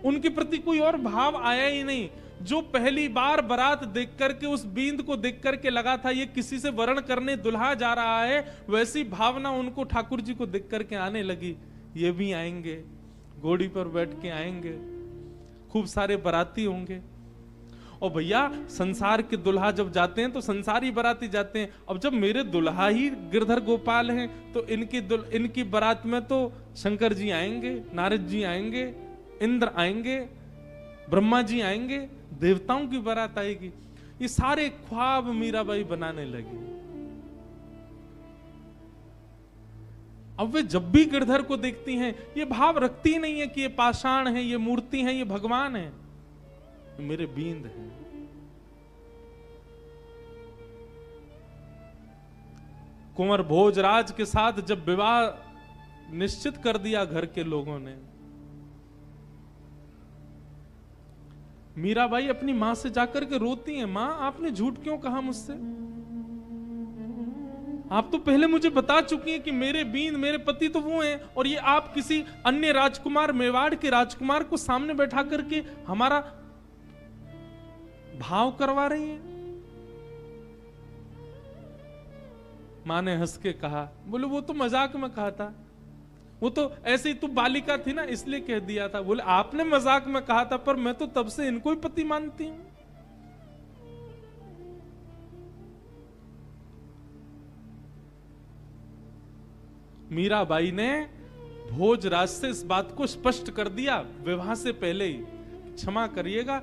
उनके प्रति कोई और भाव आया ही नहीं। जो पहली बार बारात देख करके, उस बींद को देख करके लगा था ये किसी से वरण करने दुल्हा जा रहा है, वैसी भावना उनको ठाकुर जी को देख करके आने लगी, ये भी आएंगे, घोड़ी पर बैठ के आएंगे, खूब सारे बाराती होंगे। और भैया संसार के दुल्हा जब जाते हैं तो संसारी बाराती जाते हैं, अब जब मेरे दुल्हा ही गिरधर गोपाल हैं तो इनकी बारात में तो शंकर जी आएंगे, नारद जी आएंगे, इंद्र आएंगे, ब्रह्मा जी आएंगे, देवताओं की बारात आएगी। ये सारे ख्वाब मीराबाई बनाने लगी। अब वे जब भी गिरधर को देखती हैं, ये भाव रखती नहीं है कि ये पाषाण है, ये मूर्ति है, ये भगवान है, मेरे बींद हैं। कुंवर भोजराज के साथ जब विवाह निश्चित कर दिया घर के लोगों ने। मीराबाई अपनी मां से जाकर के रोती हैं, मां आपने झूठ क्यों कहा मुझसे? आप तो पहले मुझे बता चुकी हैं कि मेरे बीन मेरे पति तो वो हैं, और ये आप किसी अन्य राजकुमार, मेवाड़ के राजकुमार को सामने बैठा करके हमारा भाव करवा रही हैं। मां ने हंस के कहा, बोले वो तो मजाक में कहा था, वो तो ऐसे ही तू बालिका थी ना इसलिए कह दिया था। बोले आपने मजाक में कहा था, पर मैं तो तब से इनको ही पति मानती हूं। मीराबाई ने भोजराज से इस बात को स्पष्ट कर दिया विवाह से पहले ही, क्षमा करिएगा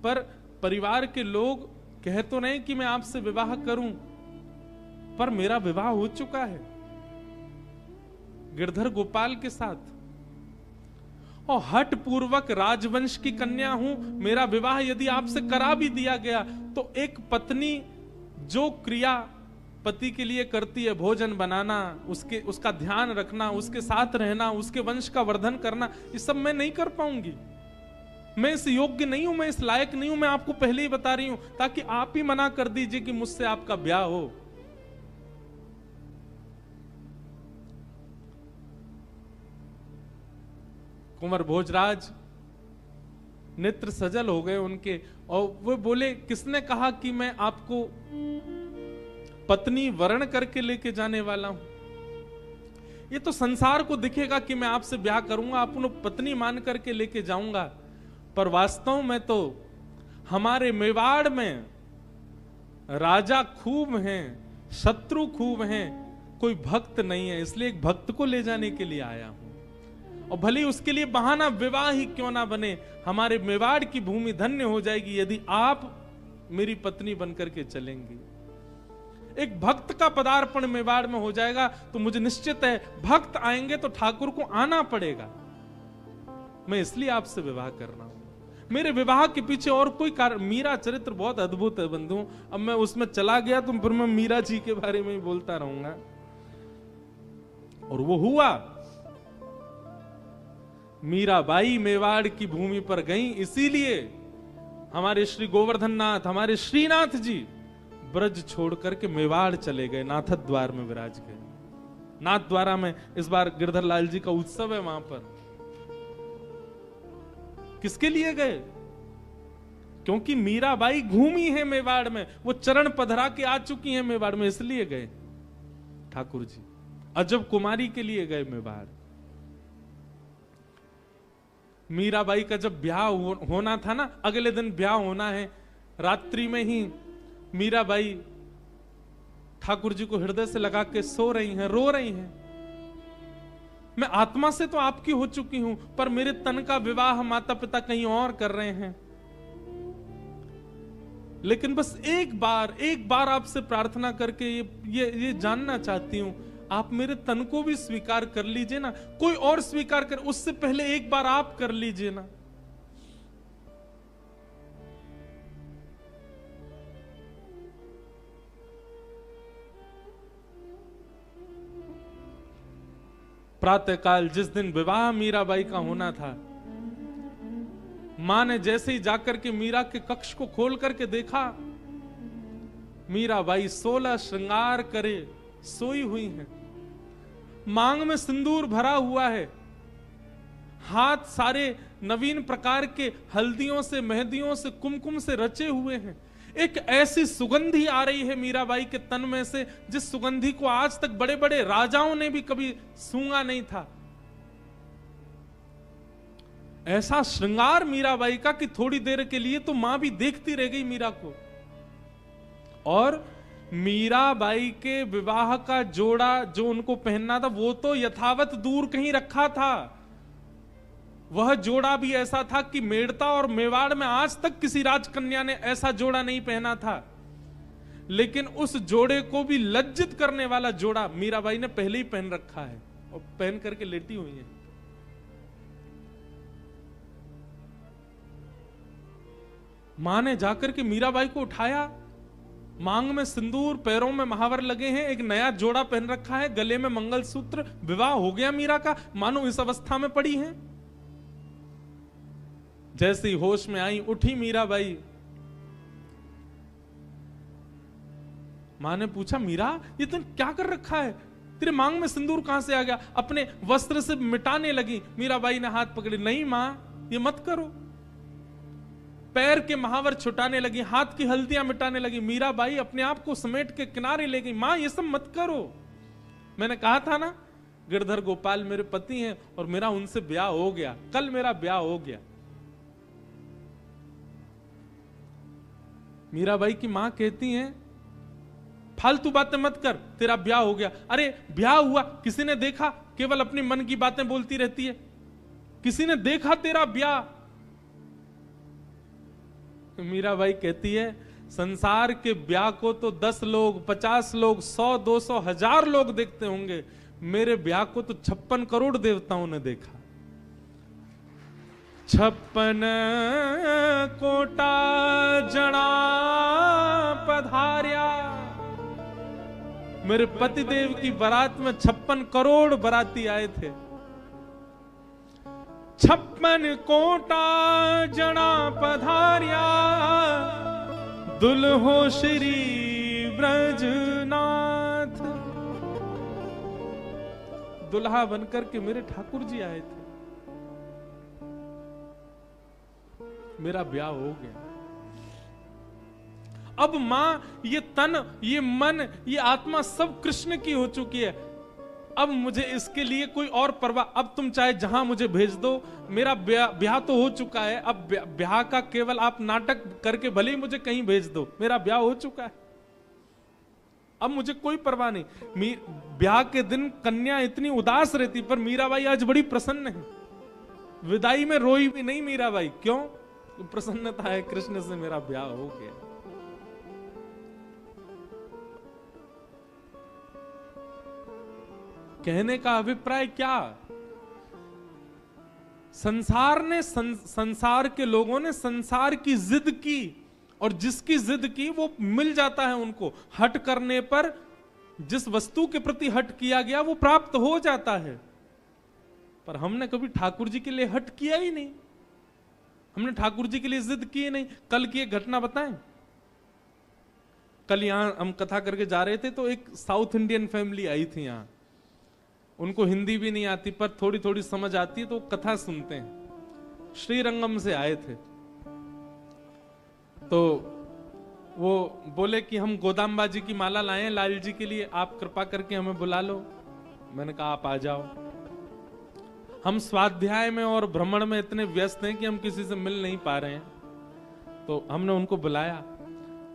पर परिवार के लोग कह तो नहीं कि मैं आपसे विवाह करूं, पर मेरा विवाह हो चुका है गिरधर गोपाल के साथ, और हठ पूर्वक राजवंश की कन्या हूं। मेरा विवाह यदि आपसे करा भी दिया गया तो एक पत्नी जो क्रिया पति के लिए करती है, भोजन बनाना, उसका ध्यान रखना, उसके साथ रहना, उसके वंश का वर्धन करना, ये सब मैं नहीं कर पाऊंगी। मैं इस योग्य नहीं हूं, मैं इस लायक नहीं हूं। मैं आपको पहले ही बता रही हूं ताकि आप ही मना कर दीजिए कि मुझसे आपका ब्याह हो। कुंवर भोजराज नेत्र सजल हो गए उनके, और वो बोले, किसने कहा कि मैं आपको पत्नी वर्ण करके लेके जाने वाला हूं? ये तो संसार को दिखेगा कि मैं आपसे ब्याह करूंगा, आपको पत्नी मान करके लेके जाऊंगा, पर वास्तव में तो हमारे मेवाड़ में राजा खूब हैं, शत्रु खूब हैं, कोई भक्त नहीं है, इसलिए एक भक्त को ले जाने के लिए आया हूं। और भले उसके लिए बहाना विवाह ही क्यों ना बने, हमारे मेवाड़ की भूमि धन्य हो जाएगी यदि आप मेरी पत्नी बनकर के चलेंगी। एक भक्त का पदार्पण मेवाड़ में हो जाएगा तो मुझे निश्चित है भक्त आएंगे तो ठाकुर को आना पड़ेगा। मैं इसलिए आपसे विवाह कर रहा हूं। मेरे विवाह के पीछे और कोई कारण, मीरा चरित्र बहुत अद्भुत है बंधु। अब मैं उसमें चला गया तो फिर मैं मीरा जी के बारे में ही बोलता रहूंगा। और वो हुआ, मीराबाई मेवाड़ की भूमि पर गई, इसीलिए हमारे श्री गोवर्धन नाथ, हमारे श्रीनाथ जी ब्रज छोड़ करके मेवाड़ चले गए, नाथ द्वार में विराज गए। नाथ द्वारा में इस बार गिरधर लाल जी का उत्सव है वहां पर। किसके लिए गए? क्योंकि मीराबाई घूमी है मेवाड़ में, वो चरण पधरा के आ चुकी हैं मेवाड़ में, इसलिए गए ठाकुर जी। अजब कुमारी के लिए गए मेवाड़। मीराबाई का जब ब्याह होना था ना, अगले दिन ब्याह होना है, रात्रि में ही मीराबाई ठाकुर जी को हृदय से लगा के सो रही हैं, रो रही हैं। मैं आत्मा से तो आपकी हो चुकी हूं, पर मेरे तन का विवाह माता पिता कहीं और कर रहे हैं। लेकिन बस एक बार आपसे प्रार्थना करके ये जानना चाहती हूं, आप मेरे तन को भी स्वीकार कर लीजिए ना। कोई और स्वीकार कर, उससे पहले एक बार आप कर लीजिए ना। प्रातःकाल जिस दिन विवाह मीराबाई का होना था, मां ने जैसे ही जाकर के मीरा के कक्ष को खोल करके देखा, मीराबाई 16 श्रृंगार करे सोई हुई हैं। मांग में सिंदूर भरा हुआ है, हाथ सारे नवीन प्रकार के हल्दियों से, मेहंदियों से, कुमकुम से रचे हुए हैं। एक ऐसी सुगंधी आ रही है मीराबाई के तन में से, जिस सुगंधी को आज तक बड़े बड़े राजाओं ने भी कभी सूंघा नहीं था। ऐसा श्रृंगार मीराबाई का कि थोड़ी देर के लिए तो मां भी देखती रह गई मीरा को। और मीराबाई के विवाह का जोड़ा जो उनको पहनना था, वो तो यथावत दूर कहीं रखा था। वह जोड़ा भी ऐसा था कि मेड़ता और मेवाड़ में आज तक किसी राजकन्या ने ऐसा जोड़ा नहीं पहना था। लेकिन उस जोड़े को भी लज्जित करने वाला जोड़ा मीराबाई ने पहले ही पहन रखा है और पहन करके लेटी हुई है। मां ने जाकर के मीराबाई को उठाया मांग में सिंदूर, पैरों में महावर लगे हैं, एक नया जोड़ा पहन रखा है, गले में मंगलसूत्र, विवाह हो गया मीरा का, मानो इस अवस्था में पड़ी हैं। जैसे ही होश में आई, उठी मीराबाई। मां ने पूछा, मीरा ये तुम क्या कर रखा है? तेरे मांग में सिंदूर कहां से आ गया? अपने वस्त्र से मिटाने लगी। मीराबाई ने हाथ पकड़े, नहीं मां, ये मत करो। पैर के महावर छुटाने लगी, हाथ की हल्दियां मिटाने लगी। मीराबाई अपने आप को समेट के किनारे ले गई। मां, ये सब मत करो। मैंने कहा था ना, गिरधर गोपाल मेरे पति हैं और मेरा उनसे ब्याह हो गया, कल मेरा ब्याह हो गया। मीराबाई की मां कहती हैं, फालतू बातें मत कर, तेरा ब्याह हो गया। अरे ब्याह हुआ, किसी ने देखा? केवल अपनी मन की बातें बोलती रहती है। किसी ने देखा तेरा ब्याह? मीराबाई कहती है, संसार के ब्याह को तो 10 लोग, 50 लोग, 100, 200, 1000 लोग देखते होंगे, मेरे ब्याह को तो 56 करोड़ देवताओं ने देखा। 56 कोटा जना पधार्या। मेरे पतिदेव की बारात में 56 करोड़ बाराती आए थे। 56 कोटा जना पधार्या, दुल्हो श्री ब्रजनाथ। दुल्हा बनकर के मेरे ठाकुर जी आए थे, मेरा ब्याह हो गया। अब मां, ये तन, ये मन, ये आत्मा सब कृष्ण की हो चुकी है। अब मुझे इसके लिए कोई और परवाह, अब तुम चाहे जहां मुझे भेज दो, मेरा ब्याह तो हो चुका है। अब ब्याह का केवल आप नाटक करके भले ही मुझे कहीं भेज दो, मेरा ब्याह हो चुका है। अब मुझे कोई परवाह नहीं। ब्याह के दिन कन्या इतनी उदास रहती, पर मीराबाई आज बड़ी प्रसन्न है। विदाई में रोई भी नहीं मीराबाई। क्यों? प्रसन्नता है, कृष्ण से मेरा ब्याह हो गया। कहने का अभिप्राय क्या? संसार ने, संसार के लोगों ने संसार की जिद की, और जिसकी जिद की वो मिल जाता है उनको। हट करने पर जिस वस्तु के प्रति हट किया गया वो प्राप्त हो जाता है। पर हमने कभी ठाकुर जी के लिए हट किया ही नहीं, हमने ठाकुर जी के लिए जिद की नहीं। कल की एक घटना बताएं। कल यहां हम कथा करके जा रहे थे, तो एक साउथ इंडियन फैमिली आई थी यहां। उनको हिंदी भी नहीं आती, पर थोड़ी थोड़ी समझ आती है, तो कथा सुनते हैं। श्रीरंगम से आए थे, तो वो बोले कि हम गोदाम्बा जी की माला लाए हैं लाल जी के लिए, आप कृपा करके हमें बुला लो। मैंने कहा आप आ जाओ। हम स्वाध्याय में और भ्रमण में इतने व्यस्त हैं कि हम किसी से मिल नहीं पा रहे हैं। तो हमने उनको बुलाया।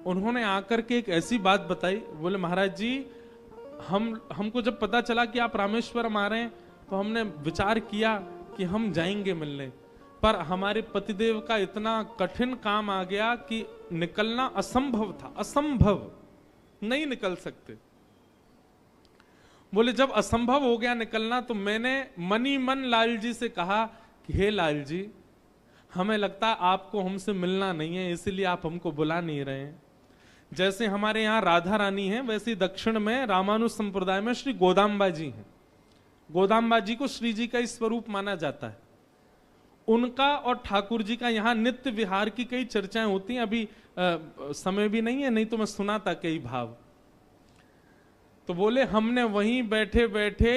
उन्होंने आकर के एक ऐसी बात बताई, बोले महाराज जी, हमको जब पता चला कि आप रामेश्वरम आ रहे हैं, तो हमने विचार किया कि हम जाएंगे मिलने, पर हमारे पतिदेव का इतना कठिन काम आ गया कि निकलना असंभव था। असंभव, नहीं निकल सकते। बोले जब असंभव हो गया निकलना, तो मैंने मनी मन लाल जी से कहा कि हे लाल जी, हमें लगता है आपको हमसे मिलना नहीं है, इसलिए आप हमको बुला नहीं रहे हैं। जैसे हमारे यहाँ राधा रानी है, वैसे दक्षिण में रामानुज संप्रदाय में श्री गोदाम्बा जी हैं। गोदाम्बा जी को श्री जी का ही स्वरूप माना जाता है। उनका और ठाकुर जी का यहाँ नित्य विहार की कई चर्चाएं होती हैं। अभी समय भी नहीं है, नहीं तो मैं सुनाता कई भाव। तो बोले हमने वहीं बैठे बैठे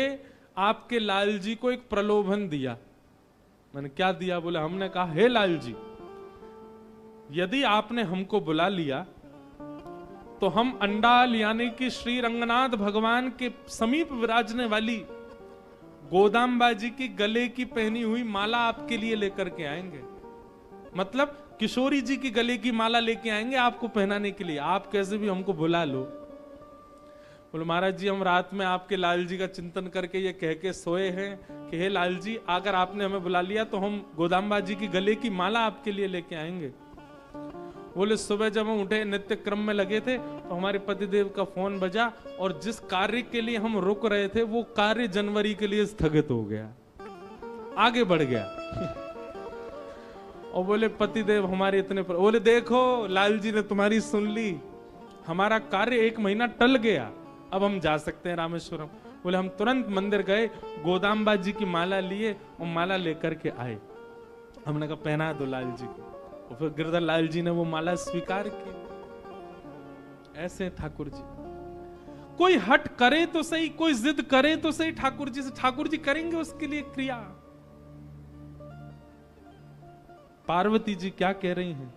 आपके लाल जी को एक प्रलोभन दिया। मैंने क्या दिया? बोले हमने कहा हे लाल जी, यदि आपने हमको बुला लिया तो हम अंडाल यानी कि श्री रंगनाथ भगवान के समीप विराजने वाली गोदाम्बा जी की गले की पहनी हुई माला आपके लिए लेकर के आएंगे। मतलब किशोरी जी की गले की माला लेके आएंगे आपको पहनाने के लिए, आप कैसे भी हमको बुला लो। बोले महाराज जी, हम रात में आपके लाल जी का चिंतन करके ये कह के सोए हैं कि हे लाल जी, अगर आपने हमें बुला लिया तो हम गोदाम्बा जी की गले की माला आपके लिए लेके आएंगे। बोले सुबह जब हम उठे, नित्य क्रम में लगे थे, तो हमारे पतिदेव का फोन बजा, और जिस कार्य के लिए हम रुक रहे थे वो कार्य जनवरी के लिए स्थगित हो गया, आगे बढ़ गया। और बोले पतिदेव हमारे इतने बोले देखो लाल जी ने तुम्हारी सुन ली, हमारा कार्य 1 महीना टल गया, अब हम जा सकते हैं रामेश्वरम। बोले हम तुरंत मंदिर गए, गोदाम्बा जी की माला लिए और माला लेकर के आए। हमने कहा पहना दो लाल जी को, और फिर गिरधर लाल जी ने वो माला स्वीकार की। ऐसे ठाकुर जी, कोई हट करे तो सही, कोई जिद करे तो सही ठाकुर जी से, ठाकुर जी करेंगे उसके लिए क्रिया। पार्वती जी क्या कह रही हैं?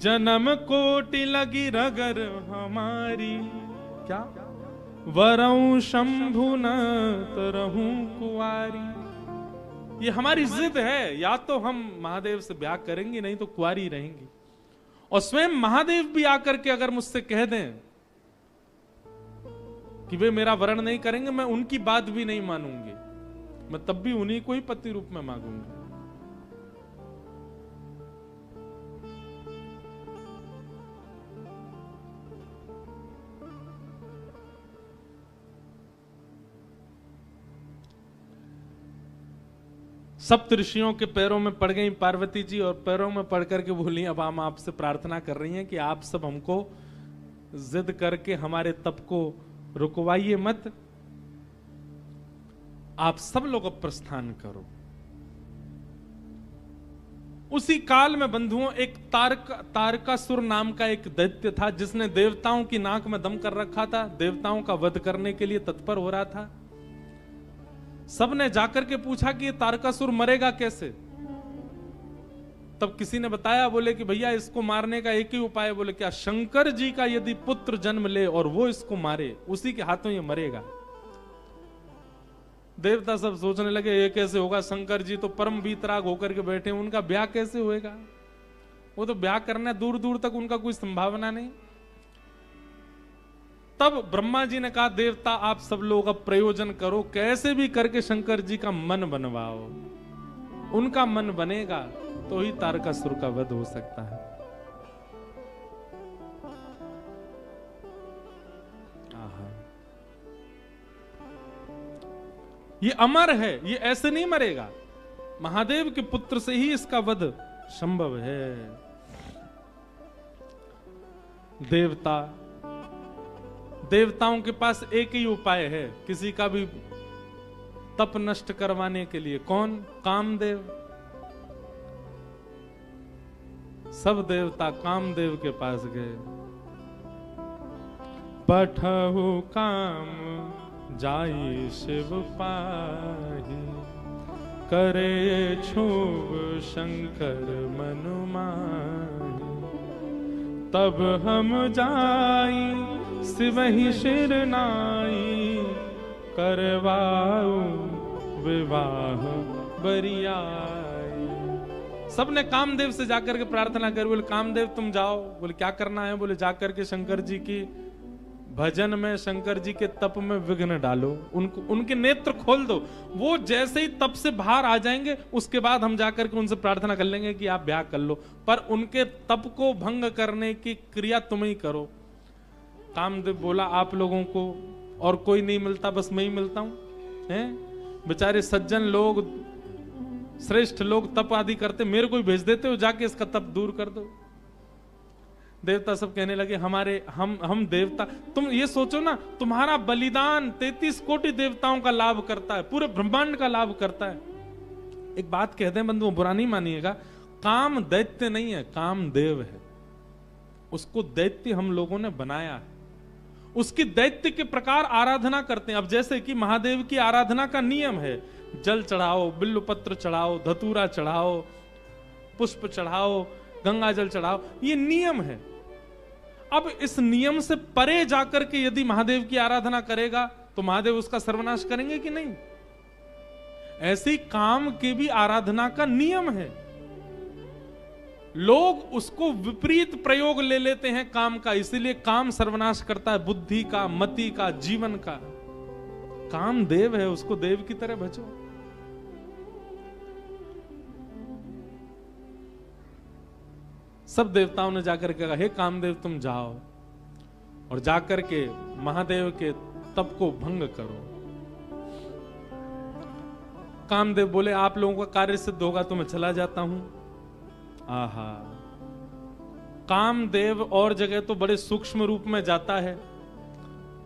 जन्म कोटि लगी रगर हमारी, क्या वरऊं शंभु न तरहूं कुआरी। ये हमारी जिद है, या तो हम महादेव से ब्याह करेंगे, नहीं तो कुआरी रहेंगी। और स्वयं महादेव भी आकर के अगर मुझसे कह दें कि वे मेरा वरण नहीं करेंगे, मैं उनकी बात भी नहीं मानूंगी, मैं तब भी उन्हीं को ही पति रूप में मांगूंगी। सप्त ऋषियों के पैरों में पड़ गई पार्वती जी, और पैरों में पड़ करके बोली अब हम आपसे प्रार्थना कर रही हैं कि आप सब हमको जिद करके हमारे तप को रुकवाइए मत, आप सब लोग अब प्रस्थान करो। उसी काल में बंधुओं एक तारकासुर नाम का एक दैत्य था, जिसने देवताओं की नाक में दम कर रखा था, देवताओं का वध करने के लिए तत्पर हो रहा था। सबने जाकर के पूछा कि ये तारकासुर मरेगा कैसे? तब किसी ने बताया, बोले कि भैया इसको मारने का एक ही उपाय है। बोले क्या? शंकर जी का यदि पुत्र जन्म ले और वो इसको मारे, उसी के हाथों ये मरेगा। देवता सब सोचने लगे ये कैसे होगा, शंकर जी तो परम वीतराग होकर के बैठे, उनका ब्याह कैसे होएगा? वो तो ब्याह करना दूर दूर तक उनका कोई संभावना नहीं। तब ब्रह्मा जी ने कहा देवता आप सब लोग अब प्रयोजन करो, कैसे भी करके शंकर जी का मन बनवाओ, उनका मन बनेगा तो ही तारकासुर का वध हो सकता है। ये अमर है, ये ऐसे नहीं मरेगा, महादेव के पुत्र से ही इसका वध संभव है। देवताओं के पास एक ही उपाय है किसी का भी तप नष्ट करवाने के लिए। कौन? कामदेव। सब देवता कामदेव के पास गए। पठहु काम जाई शिव पाही, करे छुब शंकर मनु माही। तब हम जाई सिवहि शिर नाई, करवाऊ विवाह बरियाई। सबने कामदेव से जाकर के प्रार्थना कर। बोले कामदेव तुम जाओ। बोले क्या करना है? बोले जाकर के शंकर जी की भजन में, शंकर जी के तप में विघ्न डालो, उनके नेत्र खोल दो। वो जैसे ही तप से बाहर आ जाएंगे उसके बाद हम जाकर के उनसे प्रार्थना कर लेंगे कि आप ब्याह कर लो, पर उनके तप को भंग करने की क्रिया तुम ही करो। कामदेव बोला आप लोगों को और कोई नहीं मिलता, बस मैं ही मिलता हूं। हैं बेचारे सज्जन लोग, श्रेष्ठ लोग तप आदि करते, मेरे को ही भेज देते हो, जाके इसका तप दूर कर दो। देवता सब कहने लगे हम देवता, तुम ये सोचो ना, तुम्हारा बलिदान 33 कोटि देवताओं का लाभ करता है, पूरे ब्रह्मांड का लाभ करता है। एक बात कहते हैं बंधुओं, बुरा नहीं मानिएगा, काम दैत्य नहीं है, काम देव है। उसको दैत्य हम लोगों ने बनाया है, उसकी दैत्य के प्रकार आराधना करते हैं। अब जैसे कि महादेव की आराधना का नियम है, जल चढ़ाओ, बिल्व पत्र चढ़ाओ, धतूरा चढ़ाओ, पुष्प चढ़ाओ, गंगा जल चढ़ाओ, ये नियम है। अब इस नियम से परे जाकर के यदि महादेव की आराधना करेगा तो महादेव उसका सर्वनाश करेंगे कि नहीं? ऐसी काम की भी आराधना का नियम है। लोग उसको विपरीत प्रयोग ले लेते हैं काम का, इसीलिए काम सर्वनाश करता है बुद्धि का, मति का, जीवन का। काम देव है, उसको देव की तरह भजो। सब देवताओं ने जाकर के कहा हे कामदेव तुम जाओ और जाकर के महादेव के तप को भंग करो। कामदेव बोले आप लोगों का कार्य सिद्ध होगा तो मैं चला जाता हूं। आहा, कामदेव और जगह तो बड़े सूक्ष्म रूप में जाता है,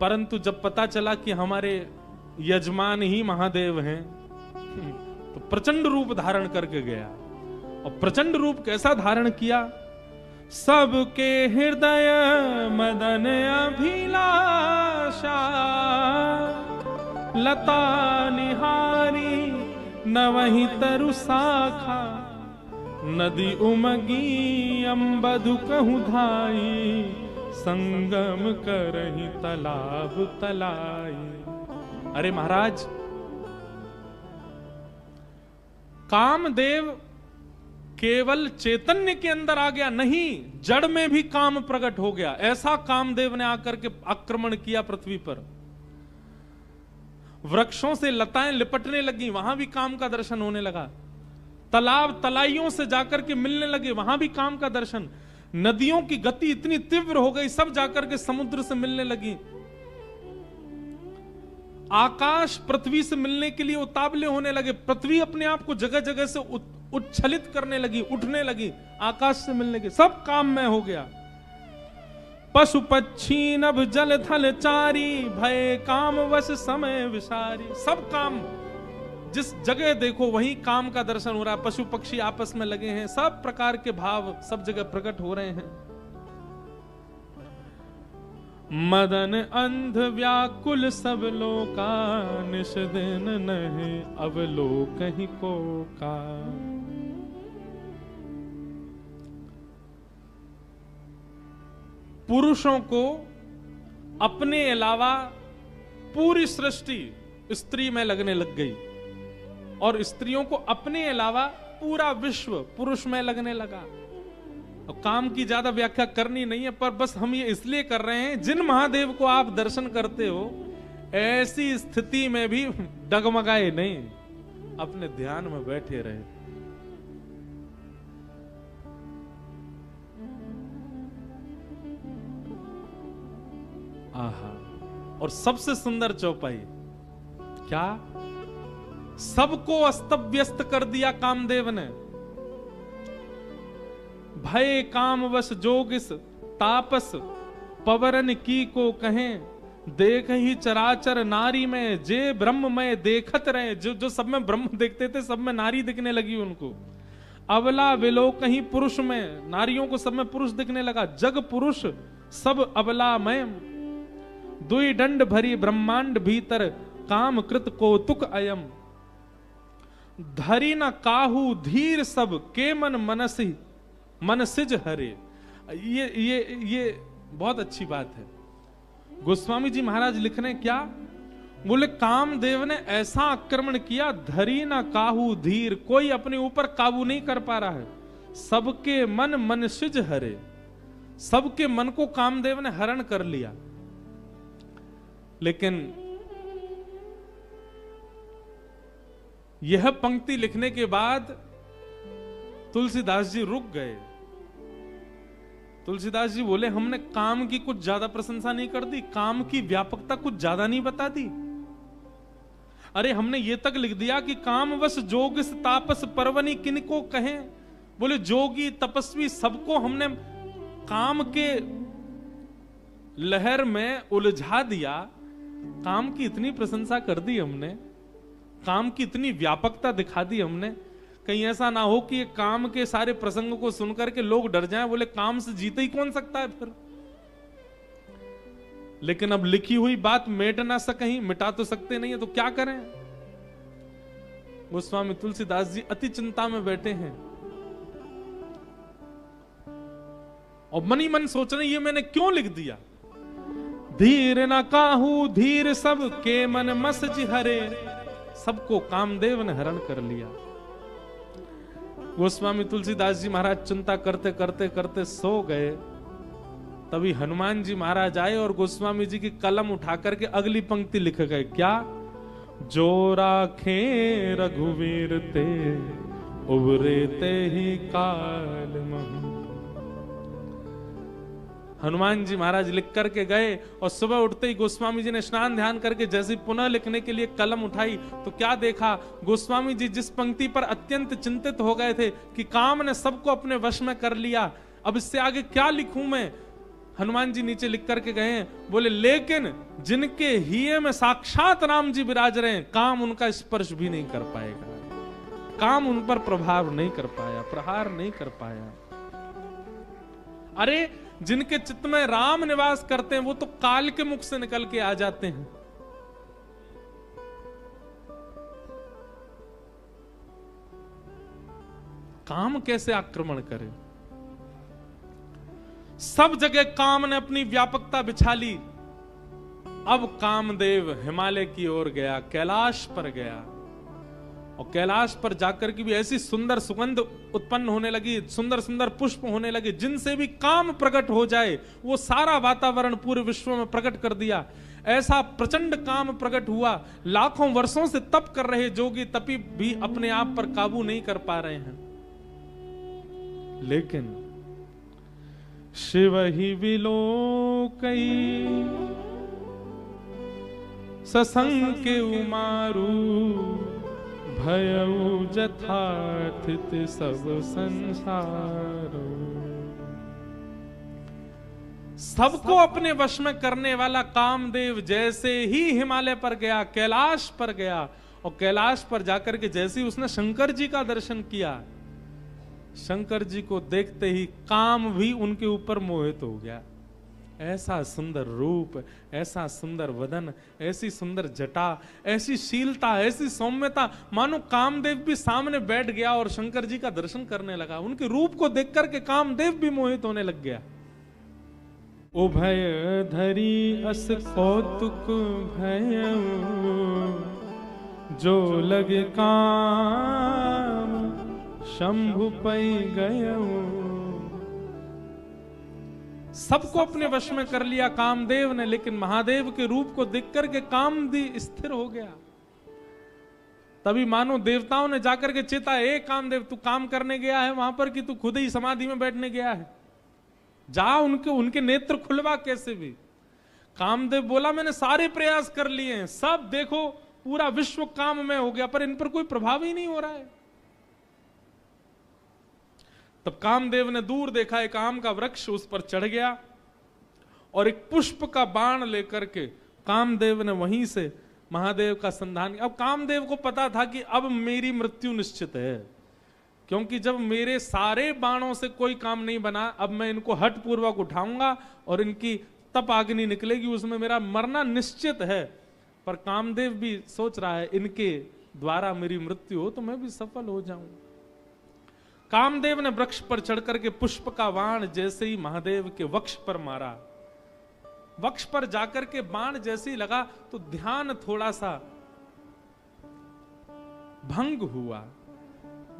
परंतु जब पता चला कि हमारे यजमान ही महादेव हैं, तो प्रचंड रूप धारण करके गया। और प्रचंड रूप कैसा धारण किया? सबके हृदय मदन अभिलाषा, लता निहारी न वही तरु शाखा, नदी उमगी अम्बधु कहूं धाई, संगम करही तालाब तलाई। अरे महाराज, कामदेव केवल चैतन्य के अंदर आ गया नहीं, जड़ में भी काम प्रकट हो गया। ऐसा कामदेव ने आकर के आक्रमण किया पृथ्वी पर। वृक्षों से लताएं लिपटने लगी, वहां भी काम का दर्शन होने लगा। तालाब तलाइयों से जाकर के मिलने लगे, वहां भी काम का दर्शन। नदियों की गति इतनी तीव्र हो गई, सब जाकर के समुद्र से मिलने लगी। आकाश पृथ्वी से मिलने के लिए उतावले होने लगे। पृथ्वी अपने आप को जगह जगह से उच्छलित करने लगी, उठने लगी, आकाश से मिलने के। सब काम में हो गया। पशु पक्षी नभ जल थल चारी, भय काम वश समय विसारी। सब काम, जिस जगह देखो वहीं काम का दर्शन हो रहा है। पशु पक्षी आपस में लगे हैं, सब प्रकार के भाव सब जगह प्रकट हो रहे हैं। मदन अंध व्याकुल सब लोका, निश दिन नहीं अब लोक ही को का। पुरुषों को अपने अलावा पूरी सृष्टि स्त्री में लगने लग गई, और स्त्रियों को अपने अलावा पूरा विश्व पुरुष में लगने लगा। और काम की ज्यादा व्याख्या करनी नहीं है, पर बस हम ये इसलिए कर रहे हैं, जिन महादेव को आप दर्शन करते हो ऐसी स्थिति में भी डगमगाए नहीं, अपने ध्यान में बैठे रहे। आहा, और सबसे सुंदर चौपाई क्या, सबको अस्त व्यस्त कर दिया कामदेव ने। भय कामवश जोगिस तापस, पवरन की को कहें, देख ही चराचर नारी में, जे ब्रह्म में देखत रहे। जो सब में ब्रह्म देखते थे, सब में नारी दिखने लगी उनको। अबला विलोक ही पुरुष में, नारियों को सब में पुरुष दिखने लगा। जग पुरुष सब अबला में, दुई दंड भरी ब्रह्मांड भीतर, काम कृत कौतुक अयम। धरी न काहू धीर सब, के मन मनसी मन सिज हरे। ये बहुत अच्छी बात है। गोस्वामी जी महाराज लिख रहे हैं क्या, बोले कामदेव ने ऐसा आक्रमण किया, धरी ना काहू धीर, कोई अपने ऊपर काबू नहीं कर पा रहा है। सबके मन मन सिज हरे, सबके मन को कामदेव ने हरण कर लिया। लेकिन यह पंक्ति लिखने के बाद तुलसीदास जी रुक गए। तुलसीदास जी बोले, हमने काम की कुछ ज्यादा प्रशंसा नहीं कर दी, काम की व्यापकता कुछ ज्यादा नहीं बता दी। अरे हमने ये तक लिख दिया कि कामवश जोगिस तापस पर्वनी किनको कहें। बोले जोगी तपस्वी सबको हमने काम के लहर में उलझा दिया। काम की इतनी प्रशंसा कर दी हमने, काम की इतनी व्यापकता दिखा दी हमने, कहीं ऐसा ना हो कि ये काम के सारे प्रसंग को सुनकर के लोग डर जाएं, बोले काम से जीते ही कौन सकता है फिर। लेकिन अब लिखी हुई बात मेट ना सकें, मिटा तो सकते नहीं है, तो क्या करें। गोस्वामी तुलसीदास जी अति चिंता में बैठे हैं और मन ही मन सोच रहे, ये मैंने क्यों लिख दिया। धीर न काहू धीर सब के मन मसज हरे, सबको कामदेव ने हरण कर लिया। गोस्वामी तुलसीदास जी महाराज चिंता करते करते करते सो गए। तभी हनुमान जी महाराज आए और गोस्वामी जी की कलम उठा करके अगली पंक्ति लिख गए। क्या, जो राखे रघुवीर ते, उबरे ते ही काल महु। हनुमान जी महाराज लिख करके गए और सुबह उठते ही गोस्वामी जी ने स्नान ध्यान करके जैसे पुनः लिखने के लिए कलम उठाई तो क्या देखा, गोस्वामी जी जिस पंक्ति पर अत्यंत चिंतित हो गए थे कि काम ने सबको अपने वश में कर लिया, अब इससे आगे क्या लिखूं मैं। हनुमान जी नीचे लिख करके गए हैं, बोले लेकिन जिनके हिये में साक्षात राम जी विराज रहे हैं, काम उनका स्पर्श भी नहीं कर पाएगा, काम उन पर प्रभाव नहीं कर पाया, प्रहार नहीं कर पाया। अरे जिनके चित्त में राम निवास करते हैं वो तो काल के मुख से निकल के आ जाते हैं। काम कैसे आक्रमण करे। सब जगह काम ने अपनी व्यापकता बिछा ली। अब कामदेव हिमालय की ओर गया, कैलाश पर गया, और कैलाश पर जाकर के भी ऐसी सुंदर सुगंध उत्पन्न होने लगी, सुंदर सुंदर पुष्प होने लगे, जिनसे भी काम प्रकट हो जाए वो सारा वातावरण पूरे विश्व में प्रकट कर दिया। ऐसा प्रचंड काम प्रकट हुआ, लाखों वर्षों से तप कर रहे जोगी तपी भी अपने आप पर काबू नहीं कर पा रहे हैं। लेकिन शिव ही विलोकई ससंके उमारू भयउ जथाथित सब संसार। सबको अपने वश में करने वाला कामदेव जैसे ही हिमालय पर गया, कैलाश पर गया, और कैलाश पर जाकर के जैसे ही उसने शंकर जी का दर्शन किया, शंकर जी को देखते ही काम भी उनके ऊपर मोहित हो गया। ऐसा सुंदर रूप, ऐसा सुंदर वदन, ऐसी सुंदर जटा, ऐसी शीलता, ऐसी सौम्यता, मानो कामदेव भी सामने बैठ गया और शंकर जी का दर्शन करने लगा। उनके रूप को देख करके कामदेव भी मोहित होने लग गया। उभय धरी अस कौतुक भय जो लगे काम शंभु पै गयो। सबको अपने वश में कर लिया कामदेव ने, लेकिन महादेव के रूप को देख करके कामदेव स्थिर हो गया। तभी मानो देवताओं ने जाकर के चेता, ए कामदेव तू काम करने गया है वहां पर कि तू खुद ही समाधि में बैठने गया है, जा उनके नेत्र खुलवा कैसे भी। कामदेव बोला मैंने सारे प्रयास कर लिए हैं, सब देखो पूरा विश्व काम में हो गया, पर इन पर कोई प्रभाव ही नहीं हो रहा है। तब कामदेव ने दूर देखा, एक आम का वृक्ष, उस पर चढ़ गया और एक पुष्प का बाण लेकर के कामदेव ने वहीं से महादेव का संधान किया। अब कामदेव को पता था कि अब मेरी मृत्यु निश्चित है, क्योंकि जब मेरे सारे बाणों से कोई काम नहीं बना, अब मैं इनको हठ पूर्वक उठाऊंगा और इनकी तप अग्नि निकलेगी, उसमें मेरा मरना निश्चित है। पर कामदेव भी सोच रहा है इनके द्वारा मेरी मृत्यु हो तो मैं भी सफल हो जाऊं। कामदेव ने वृक्ष पर चढ़कर के पुष्प का बाण जैसे ही महादेव के वक्ष पर मारा, वक्ष पर जाकर के बाण जैसे ही लगा तो ध्यान थोड़ा सा भंग हुआ,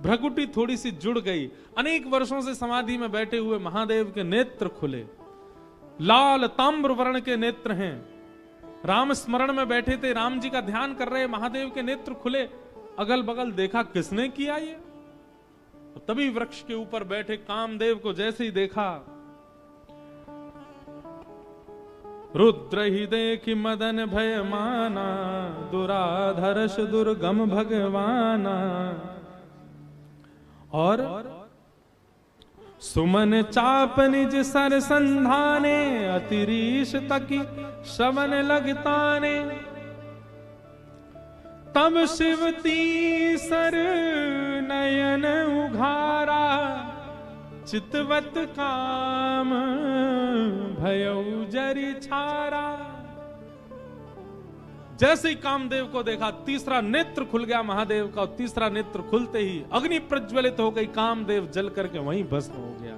भ्रगुटी थोड़ी सी जुड़ गई। अनेक वर्षों से समाधि में बैठे हुए महादेव के नेत्र खुले, लाल ताम्र वर्ण के नेत्र हैं। राम स्मरण में बैठे थे, राम जी का ध्यान कर रहे, महादेव के नेत्र खुले। अगल बगल देखा, किसने किया ये? तभी वृक्ष के ऊपर बैठे कामदेव को जैसे ही देखा, रुद्र ही देखी मदन भय माना, दुराधर्ष दुर्गम भगवाना। और सुमन चाप निज सर संधाने, अतिरीश तकी शवन लगताने। तब शिव तीसर नयन उघारा, चितवत काम भयउ जरि छारा। जैसे ही कामदेव को देखा, तीसरा नेत्र खुल गया महादेव का, और तीसरा नेत्र खुलते ही अग्नि प्रज्वलित हो गई, कामदेव जल करके वहीं भस्म हो गया।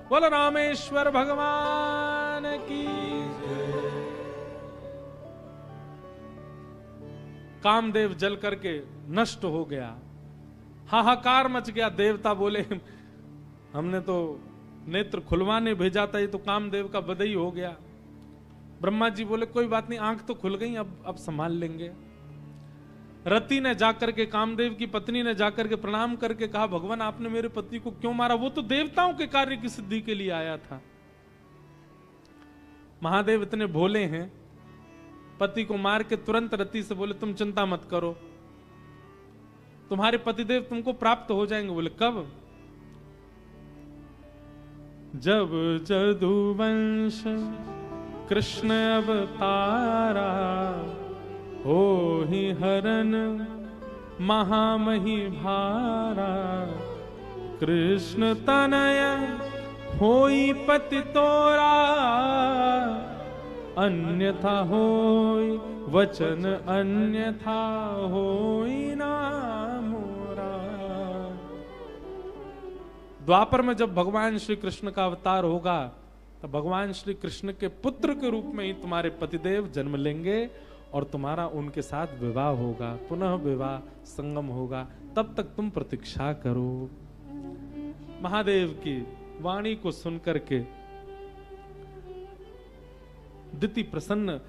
बोलो रामेश्वर भगवान की। कामदेव जल करके नष्ट हो गया, हाहाकार मच गया। देवता बोले हमने तो नेत्र खुलवाने भेजा था, ये तो कामदेव का बदई हो गया। ब्रह्मा जी बोले कोई बात नहीं, आंख तो खुल गई, अब संभाल लेंगे। रति ने जाकर के, कामदेव की पत्नी ने जाकर के प्रणाम करके कहा, भगवान आपने मेरे पति को क्यों मारा? वो तो देवताओं के कार्य की सिद्धि के लिए आया था। महादेव इतने भोले हैं, पति को मार के तुरंत रति से बोले तुम चिंता मत करो, तुम्हारे पतिदेव तुमको प्राप्त हो जाएंगे। बोले कब? जब जदुवंश कृष्ण अवतारा, हो ही हरन महामही भारा। कृष्ण तनय होई पति तोरा, अन्यथा होई वचन अन्यथा होई ना मोरा। द्वापर में जब भगवान श्री कृष्ण का अवतार होगा तो भगवान श्री कृष्ण के पुत्र के रूप में ही तुम्हारे पतिदेव जन्म लेंगे और तुम्हारा उनके साथ विवाह होगा, पुनः विवाह संगम होगा। तब तक तुम प्रतीक्षा करो। महादेव की वाणी को सुनकर के दिति प्रसन्न,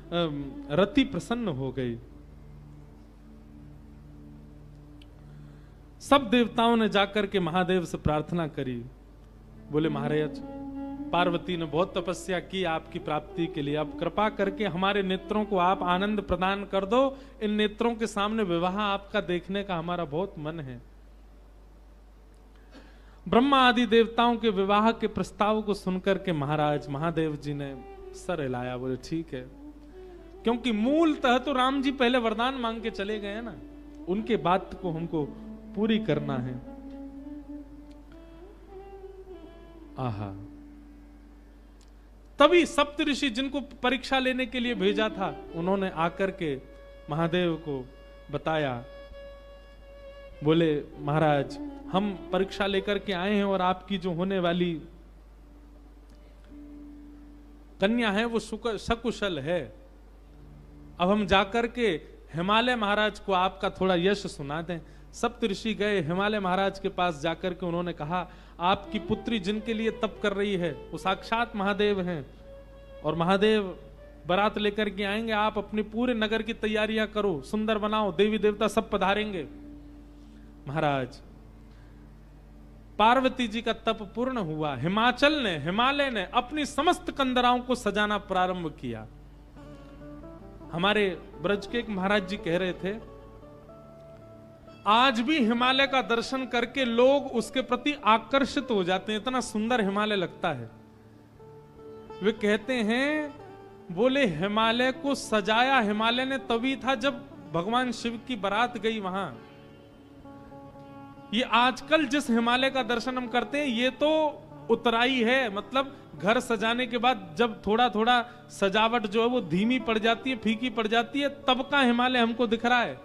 रति प्रसन्न हो गई। सब देवताओं ने जाकर के महादेव से प्रार्थना करी। बोले महाराज, पार्वती ने बहुत तपस्या की आपकी प्राप्ति के लिए, अब कृपा करके हमारे नेत्रों को आप आनंद प्रदान कर दो। इन नेत्रों के सामने विवाह आपका देखने का हमारा बहुत मन है। ब्रह्मा आदि देवताओं के विवाह के प्रस्ताव को सुनकर के महाराज महादेव जी ने सर हिलाया। बोले ठीक है, क्योंकि मूलतः तो राम जी पहले वरदान मांग के चले गए ना, उनके बात को हमको पूरी करना है। आहा, तभी सप्तऋषि जिनको परीक्षा लेने के लिए भेजा था, उन्होंने आकर के महादेव को बताया। बोले महाराज, हम परीक्षा लेकर के आए हैं और आपकी जो होने वाली कन्या है वो सकुशल है। अब हम जाकर के हिमालय महाराज को आपका थोड़ा यश सुना दें। सप्तऋषि गए हिमालय महाराज के पास, जाकर के उन्होंने कहा आपकी पुत्री जिनके लिए तप कर रही है वो साक्षात महादेव हैं और महादेव बारात लेकर के आएंगे। आप अपने पूरे नगर की तैयारियां करो, सुंदर बनाओ, देवी देवता सब पधारेंगे। महाराज, पार्वती जी का तप पूर्ण हुआ। हिमालय ने अपनी समस्त कंदराओं को सजाना प्रारंभ किया। हमारे ब्रज के एक महाराज जी कह रहे थे, आज भी हिमालय का दर्शन करके लोग उसके प्रति आकर्षित हो जाते हैं, इतना सुंदर हिमालय लगता है। वे कहते हैं, बोले हिमालय को सजाया हिमालय ने तभी था जब भगवान शिव की बारात गई वहां। ये आजकल जिस हिमालय का दर्शन हम करते हैं ये तो उतराई है, मतलब घर सजाने के बाद जब थोड़ा थोड़ा सजावट जो है वो धीमी पड़ जाती है, फीकी पड़ जाती है, तब का हिमालय हमको दिख रहा है।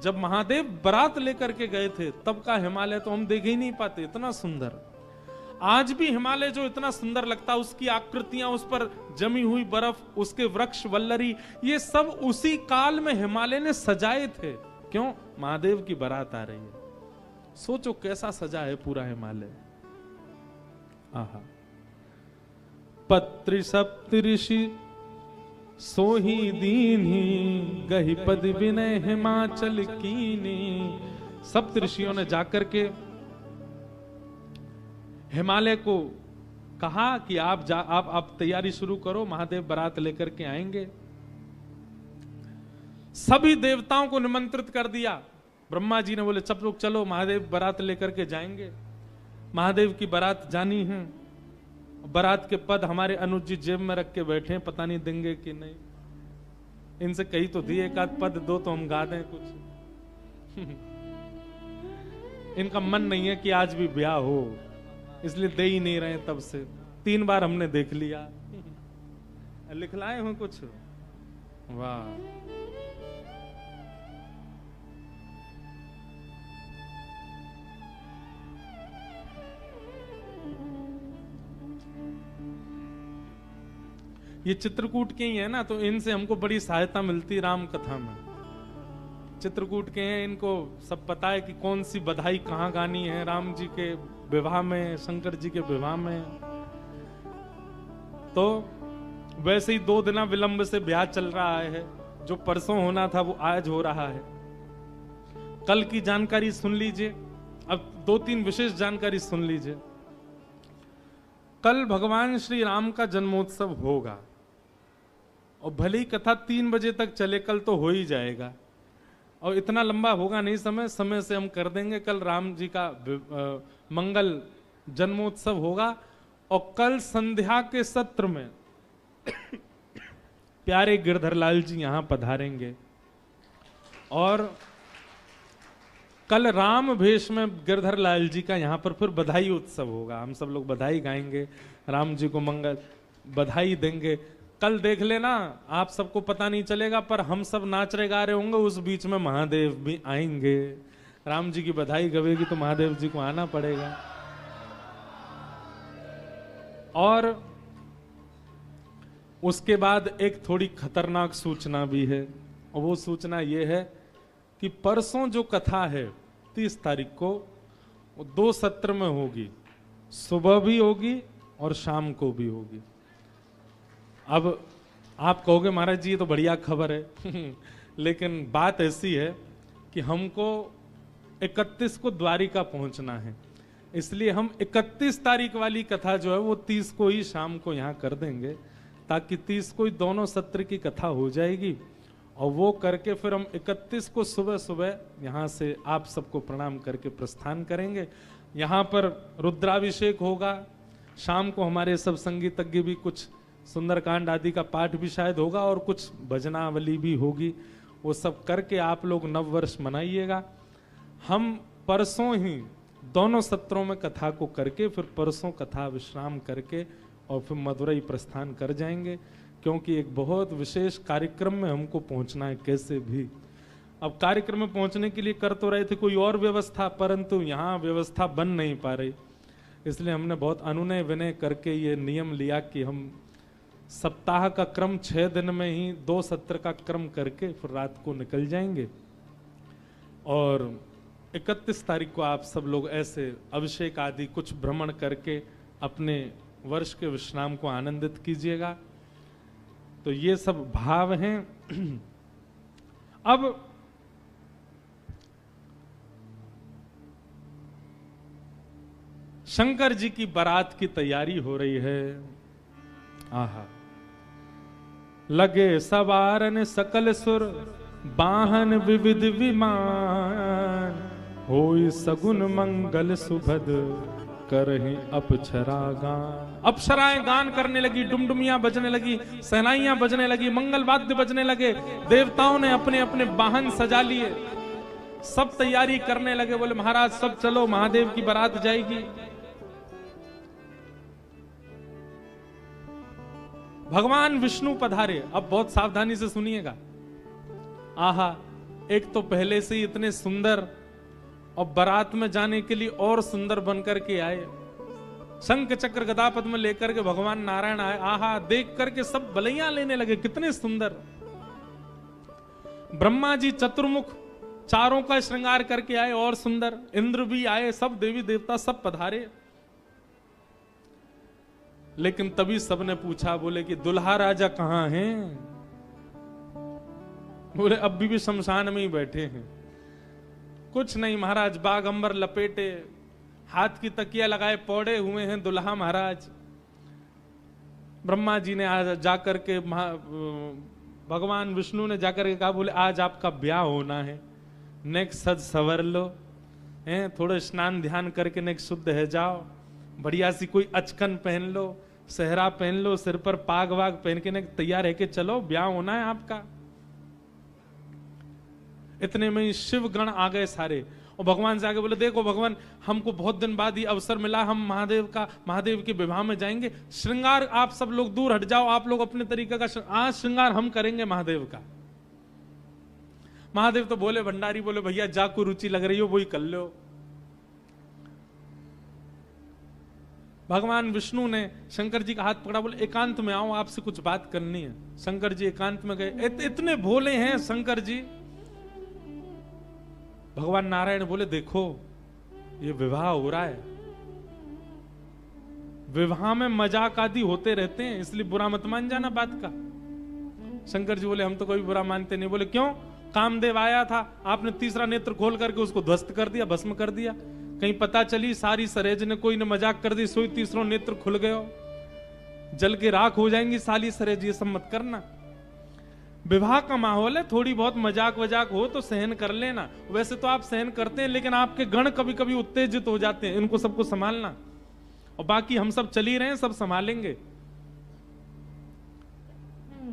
जब महादेव बारात लेकर के गए थे तब का हिमालय तो हम देख ही नहीं पाते, इतना सुंदर। आज भी हिमालय जो इतना सुंदर लगता है, उसकी आकृतियां, उस पर जमी हुई बर्फ, उसके वृक्ष वल्लरी, ये सब उसी काल में हिमालय ने सजाए थे। क्यों? महादेव की बारात आ रही है। सोचो कैसा सजा है पूरा हिमालय। आहा, पत्र सप्तऋषि सोही दीन्ही, गही पद विनय हिमाचल कीनी। सप्तऋषियों ने जाकर के हिमालय को कहा कि आप तैयारी शुरू करो, महादेव बारात लेकर के आएंगे। सभी देवताओं को निमंत्रित कर दिया। ब्रह्मा जी ने बोले सब लोग चलो, महादेव बारात लेकर के जाएंगे। महादेव की बारात जानी है। बारात के पद हमारे अनुज जी जेब में रख के बैठे हैं, पता नहीं देंगे कि नहीं। इनसे कही तो दिए, एक आध पद दो तो हम गा दें कुछ। इनका मन नहीं है कि आज भी ब्याह हो, इसलिए दे ही नहीं रहे। तब से 3 बार हमने देख लिया। लिखलाए हो कुछ? वाह, ये चित्रकूट के ही है ना, तो इनसे हमको बड़ी सहायता मिलती राम कथा में। चित्रकूट के हैं, इनको सब पता है कि कौन सी बधाई कहाँ गानी है, राम जी के विवाह में, शंकर जी के विवाह में। तो वैसे ही 2 दिन विलंब से ब्याह चल रहा है। जो परसों होना था वो आज हो रहा है। कल की जानकारी सुन लीजिए, अब 2-3 विशेष जानकारी सुन लीजिए। कल भगवान श्री राम का जन्मोत्सव होगा और भले ही कथा 3 बजे तक चले, कल तो हो ही जाएगा। और इतना लंबा होगा नहीं समय से हम कर देंगे। कल राम जी का मंगल जन्मोत्सव होगा और कल संध्या के सत्र में प्यारे गिरधर लाल जी यहां पधारेंगे और कल राम भेष में गिरधर लाल जी का यहां पर फिर बधाई उत्सव होगा। हम सब लोग बधाई गाएंगे, राम जी को मंगल बधाई देंगे। कल देख लेना, आप सबको पता नहीं चलेगा पर हम सब नाच रहे गा रहे होंगे, उस बीच में महादेव भी आएंगे। राम जी की बधाई गवेगी तो महादेव जी को आना पड़ेगा। और उसके बाद एक थोड़ी खतरनाक सूचना भी है, और वो सूचना ये है कि परसों जो कथा है 30 तारीख को, वो 2 सत्र में होगी, सुबह भी होगी और शाम को भी होगी। अब आप कहोगे महाराज जी ये तो बढ़िया खबर है लेकिन बात ऐसी है कि हमको 31 को द्वारिका पहुंचना है, इसलिए हम 31 तारीख वाली कथा जो है वो 30 को ही शाम को यहां कर देंगे, ताकि 30 को ही दोनों सत्र की कथा हो जाएगी। और वो करके फिर हम 31 को सुबह सुबह यहां से आप सबको प्रणाम करके प्रस्थान करेंगे। यहां पर रुद्राभिषेक होगा, शाम को हमारे सब संगीतज्ञ भी कुछ सुंदरकांड आदि का पाठ भी शायद होगा और कुछ भजनावली भी होगी। वो सब करके आप लोग नववर्ष मनाइएगा। हम परसों ही दोनों सत्रों में कथा को करके फिर परसों कथा विश्राम करके और फिर मदुरई प्रस्थान कर जाएंगे, क्योंकि एक बहुत विशेष कार्यक्रम में हमको पहुंचना है कैसे भी। अब कार्यक्रम में पहुंचने के लिए कर तो रहे थे कोई और व्यवस्था, परंतु यहाँ व्यवस्था बन नहीं पा रही, इसलिए हमने बहुत अनुनय विनय करके ये नियम लिया कि हम सप्ताह का क्रम 6 दिन में ही 2 सत्र का क्रम करके फिर रात को निकल जाएंगे। और 31 तारीख को आप सब लोग ऐसे अभिषेक आदि कुछ भ्रमण करके अपने वर्ष के विश्राम को आनंदित कीजिएगा। तो ये सब भाव हैं। अब शंकर जी की बारात की तैयारी हो रही है। आहा, लगे सवारन सकल सुर, बाहन विविध विमान, होई सगुन मंगल सुभद, करहि अप्सरा गान। अप्सराएं गान करने लगी, डुमडुमियां बजने लगी, सहनाइयां बजने लगी, मंगल वाद्य बजने लगे। देवताओं ने अपने अपने वाहन सजा लिए, सब तैयारी करने लगे। बोले महाराज सब चलो, महादेव की बारात जाएगी। भगवान विष्णु पधारे। अब बहुत सावधानी से सुनिएगा। आहा, एक तो पहले से ही इतने सुंदर और बारात में जाने के लिए और सुंदर बनकर के आए, शंख चक्र गदा पद्म लेकर के भगवान नारायण आए। आहा, देख करके सब बलैयां लेने लगे, कितने सुंदर। ब्रह्मा जी चतुर्मुख चारों का श्रृंगार करके आए और सुंदर। इंद्र भी आए, सब देवी देवता सब पधारे। लेकिन तभी सबने पूछा, बोले कि दुल्हा राजा कहां हैं? बोले अब भी शमशान में ही बैठे हैं। कुछ नहीं महाराज, बाग अंबर लपेटे, हाथ की तकिया लगाए पौड़े हुए हैं दुल्हा महाराज। ब्रह्मा जी ने आज जाकर के भगवान विष्णु ने जाकर के कहा, बोले आज आपका ब्याह होना है, नेक सज सवर लो, हैं थोड़े स्नान ध्यान करके नेक शुद्ध है जाओ, बढ़िया सी कोई अचकन पहन लो, सेहरा पहन लो, सिर पर पाग वाग पहन के नेक तैयार है के चलो, ब्याह होना है आपका। इतने में ही शिव गण आ गए सारे, और भगवान से आगे बोले देखो भगवान, हमको बहुत दिन बाद ये अवसर मिला, हम महादेव के विवाह में जाएंगे। श्रृंगार आप सब लोग दूर हट जाओ, आप लोग अपने तरीके का आज श्रृंगार हम करेंगे महादेव का। महादेव तो बोले, भंडारी बोले भैया जाको रुचि लग रही हो वही कर लो। भगवान विष्णु ने शंकर जी का हाथ पकड़ा, बोले एकांत में आओ, आपसे कुछ बात करनी है। शंकर जी एकांत में गए। इतने भोले हैं शंकर जी। भगवान नारायण बोले देखो ये विवाह हो रहा है, विवाह में मजाक आदि होते रहते हैं, इसलिए बुरा मत मान जाना बात का। शंकर जी बोले हम तो कोई बुरा मानते नहीं। बोले क्यों? कामदेव आया था, आपने तीसरा नेत्र खोल करके उसको ध्वस्त कर दिया, भस्म कर दिया। कहीं पता चली सारी सरेज ने कोई ने मजाक कर दी, सोई तीसरा नेत्र खुल गयो, जल के राख हो जाएंगी साली सरेज, ये सब मत करना। विवाह का माहौल है, थोड़ी बहुत मजाक वजाक हो तो सहन कर लेना। वैसे तो आप सहन करते हैं, लेकिन आपके गण कभी कभी उत्तेजित हो जाते हैं, इनको सबको संभालना। और बाकी हम सब चल ही रहे हैं, सब संभालेंगे।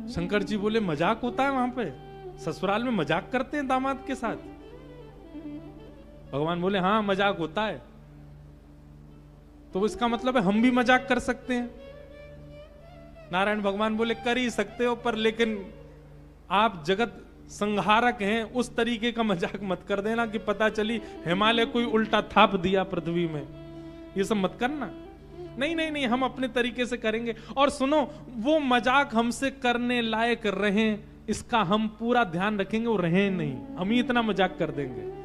शंकर जी बोले मजाक होता है वहां पे? ससुराल में मजाक करते हैं दामाद के साथ? भगवान बोले हाँ मजाक होता है। तो इसका मतलब है हम भी मजाक कर सकते हैं? नारायण भगवान बोले कर ही सकते हो, पर लेकिन आप जगत संहारक हैं, उस तरीके का मजाक मत कर देना कि पता चली हिमालय कोई उल्टा थाप दिया पृथ्वी में। ये सब मत करना। नहीं नहीं नहीं, हम अपने तरीके से करेंगे। और सुनो, वो मजाक हमसे करने लायक रहे इसका हम पूरा ध्यान रखेंगे, वो रहे नहीं, हम ही इतना मजाक कर देंगे।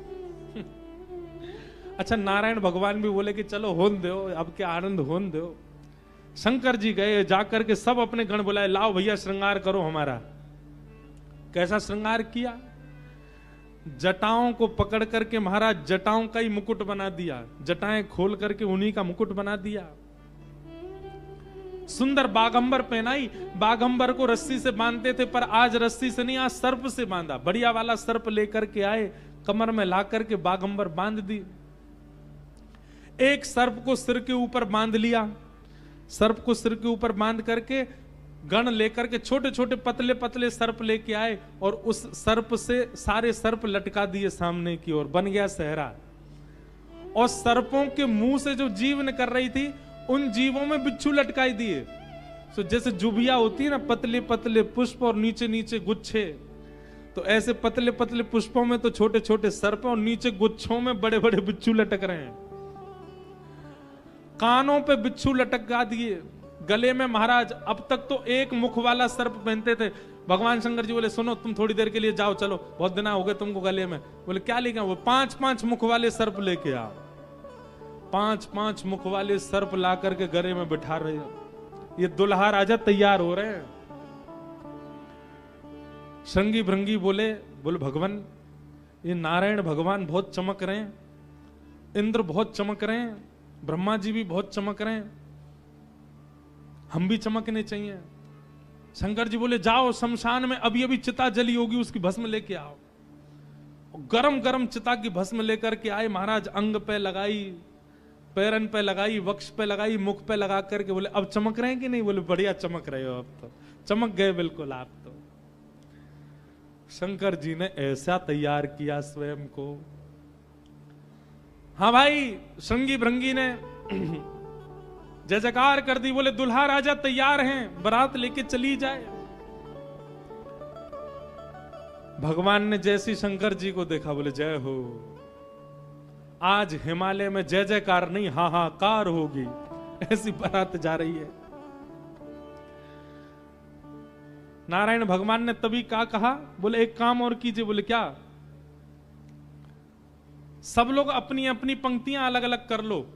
अच्छा, नारायण भगवान भी बोले कि चलो होन दो, अब क्या आनंद होन दो। शंकर जी गए, जाकर के सब अपने गण बुलाए, लाओ भैया श्रृंगार करो हमारा। कैसा श्रृंगार किया? जटाओं को पकड़ करके महाराज जटाओं का ही मुकुट बना दिया, जटाएं खोल करके उन्हीं का मुकुट बना दिया। सुंदर बागंबर पहनाई। बागंबर को रस्सी से बांधते थे, पर आज रस्सी से नहीं, आज सर्प से बांधा। बढ़िया वाला सर्प लेकर के आए, कमर में ला करके बागंबर बांध दी। एक सर्प को सिर के ऊपर बांध लिया, सर्प को सिर के ऊपर बांध करके गण लेकर के छोटे छोटे पतले पतले सर्प लेके आए, और उस सर्प से सारे सर्प लटका दिए सामने की ओर, बन गया सहरा। और सर्पों के मुंह से जो जीव निकल रही थी, उन जीवों में बिच्छू लटकाई दिए। तो जैसे जुबिया होती है ना, पतले पतले पुष्प और नीचे नीचे गुच्छे, तो ऐसे पतले पतले पुष्पों में तो छोटे छोटे सर्प और नीचे गुच्छों में बड़े बड़े बिच्छू लटक रहे हैं। कानों पे बिच्छू लटका दिए, गले में महाराज अब तक तो एक मुख वाला सर्प पहनते थे। भगवान शंकर जी बोले सुनो, तुम थोड़ी देर के लिए जाओ, चलो बहुत दिन हो गए तुमको गले में। बोले क्या लेके आओ? वो 5-5 मुख वाले सर्प लेके आओ। 5-5 मुख वाले सर्प ला करके गले में बिठा रहे हो। ये दुल्हा राजा तैयार हो रहे हैं। श्रृंगी भृंगी बोले भगवान, ये नारायण भगवान बहुत चमक रहे हैं, इंद्र बहुत चमक रहे हैं, ब्रह्मा जी भी बहुत चमक रहे हैं, हम भी चमकने चाहिए। शंकर जी बोले जाओ शमशान में अभी अभी चिता जली होगी, उसकी भस्म लेके आओ। गरम गरम चिता की भस्म लेकर के आए महाराज, अंग पे लगाई, पैरन पे लगाई, वक्ष पे लगाई, मुख पे लगा करके बोले अब चमक रहे हैं कि नहीं? बोले बढ़िया चमक रहे हो, अब तो चमक गए बिल्कुल आप तो। शंकर जी ने ऐसा तैयार किया स्वयं को। हाँ भाई, श्रृंगी भृंगी ने जय जयकार कर दी। बोले दुल्हा राजा तैयार हैं, बारात लेके चली जाए। भगवान ने जैसी शंकर जी को देखा, बोले जय हो, आज हिमालय में जय जयकार नहीं हाहाकार होगी, ऐसी बारात जा रही है। नारायण भगवान ने तभी क्या कहा? बोले एक काम और कीजिए। बोले क्या? सब लोग अपनी अपनी पंक्तियां अलग अलग कर लो।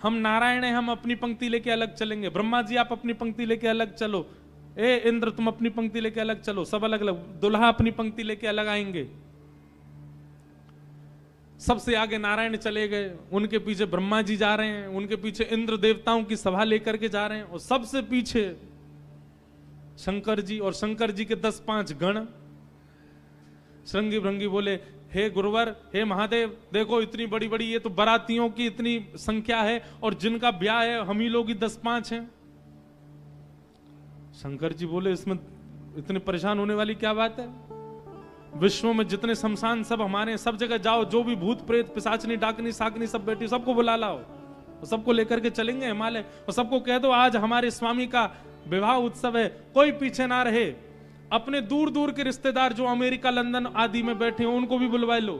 हम नारायण हैं, हम अपनी पंक्ति लेके अलग चलेंगे। ब्रह्मा जी आप अपनी पंक्ति लेके अलग चलो। ए इंद्र तुम अपनी पंक्ति लेके अलग चलो। सब अलग अलग। दुल्हा अपनी पंक्ति लेके अलग आएंगे। सबसे आगे नारायण चले गए, उनके पीछे ब्रह्मा जी जा रहे हैं, उनके पीछे इंद्र देवताओं की सभा लेकर के जा रहे हैं, और सबसे पीछे शंकर जी, और शंकर जी के 10-5 गण। श्रृंगी भृंगी बोले हे गुरुवर, हे महादेव, देखो इतनी बड़ी बड़ी ये तो बारातियों की इतनी संख्या है, और जिनका ब्याह है हम ही लोग ही 10-5 हैं। शंकर जी बोले इसमें इतने परेशान होने वाली क्या बात है? विश्व में जितने शमशान सब हमारे, सब जगह जाओ, जो भी भूत प्रेत पिशाचनी डाकनी साकनी सब बैठी, सबको बुला लाओ, और सबको लेकर के चलेंगे हिमालय, और सबको कह दो आज हमारे स्वामी का विवाह उत्सव है, कोई पीछे ना रहे। अपने दूर दूर के रिश्तेदार जो अमेरिका लंदन आदि में बैठे हैं उनको भी बुलवा लो।